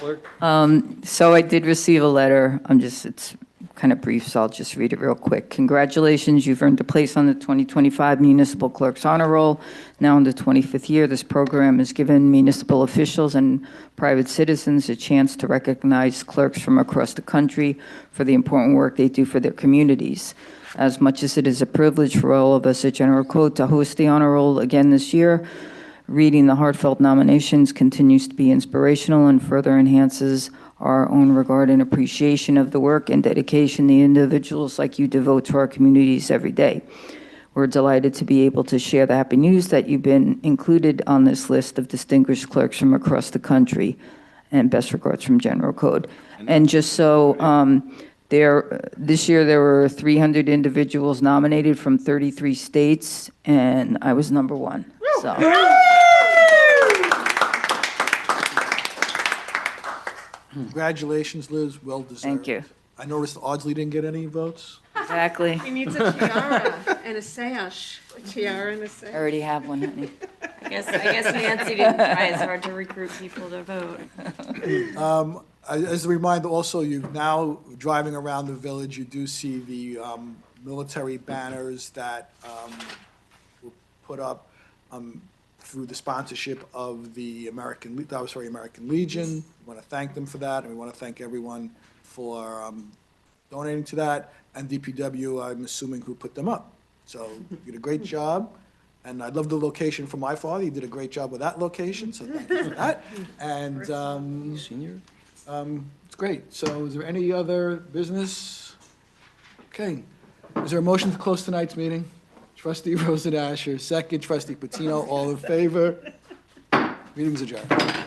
So I did receive a letter. It's kind of brief, so I'll just read it real quick. Congratulations, you've earned a place on the 2025 Municipal Clerks Honor Roll. Now in the 25th year, this program has given municipal officials and private citizens a chance to recognize clerks from across the country for the important work they do for their communities. As much as it is a privilege for all of us at General Code to host the Honor Roll again this year, reading the heartfelt nominations continues to be inspirational and further enhances our own regard and appreciation of the work and dedication the individuals like you devote to our communities every day. We're delighted to be able to share the happy news that you've been included on this list of distinguished clerks from across the country, and best regards from General Code. And just so, this year there were 300 individuals nominated from 33 states, and I was number one. So. Congratulations, Liz, well deserved. Thank you. I noticed Audsley didn't get any votes. Exactly. He needs a tiara and a sash. A tiara and a sash. I already have one, honey. I guess Nancy didn't try as hard to recruit people to vote. As a reminder, also, you now driving around the village, you do see the military banners that were put up through the sponsorship of the American Legion. We want to thank them for that, and we want to thank everyone for donating to that, and DPW, I'm assuming, who put them up. So you did a great job, and I love the location for my father. He did a great job with that location, so thank you for that. And Senior? it's great. So is there any other business? Okay. Is there a motion to close tonight's meeting? Trustee Rosen Asher, second. Trustee Patino, all in favor? Meeting's adjourned.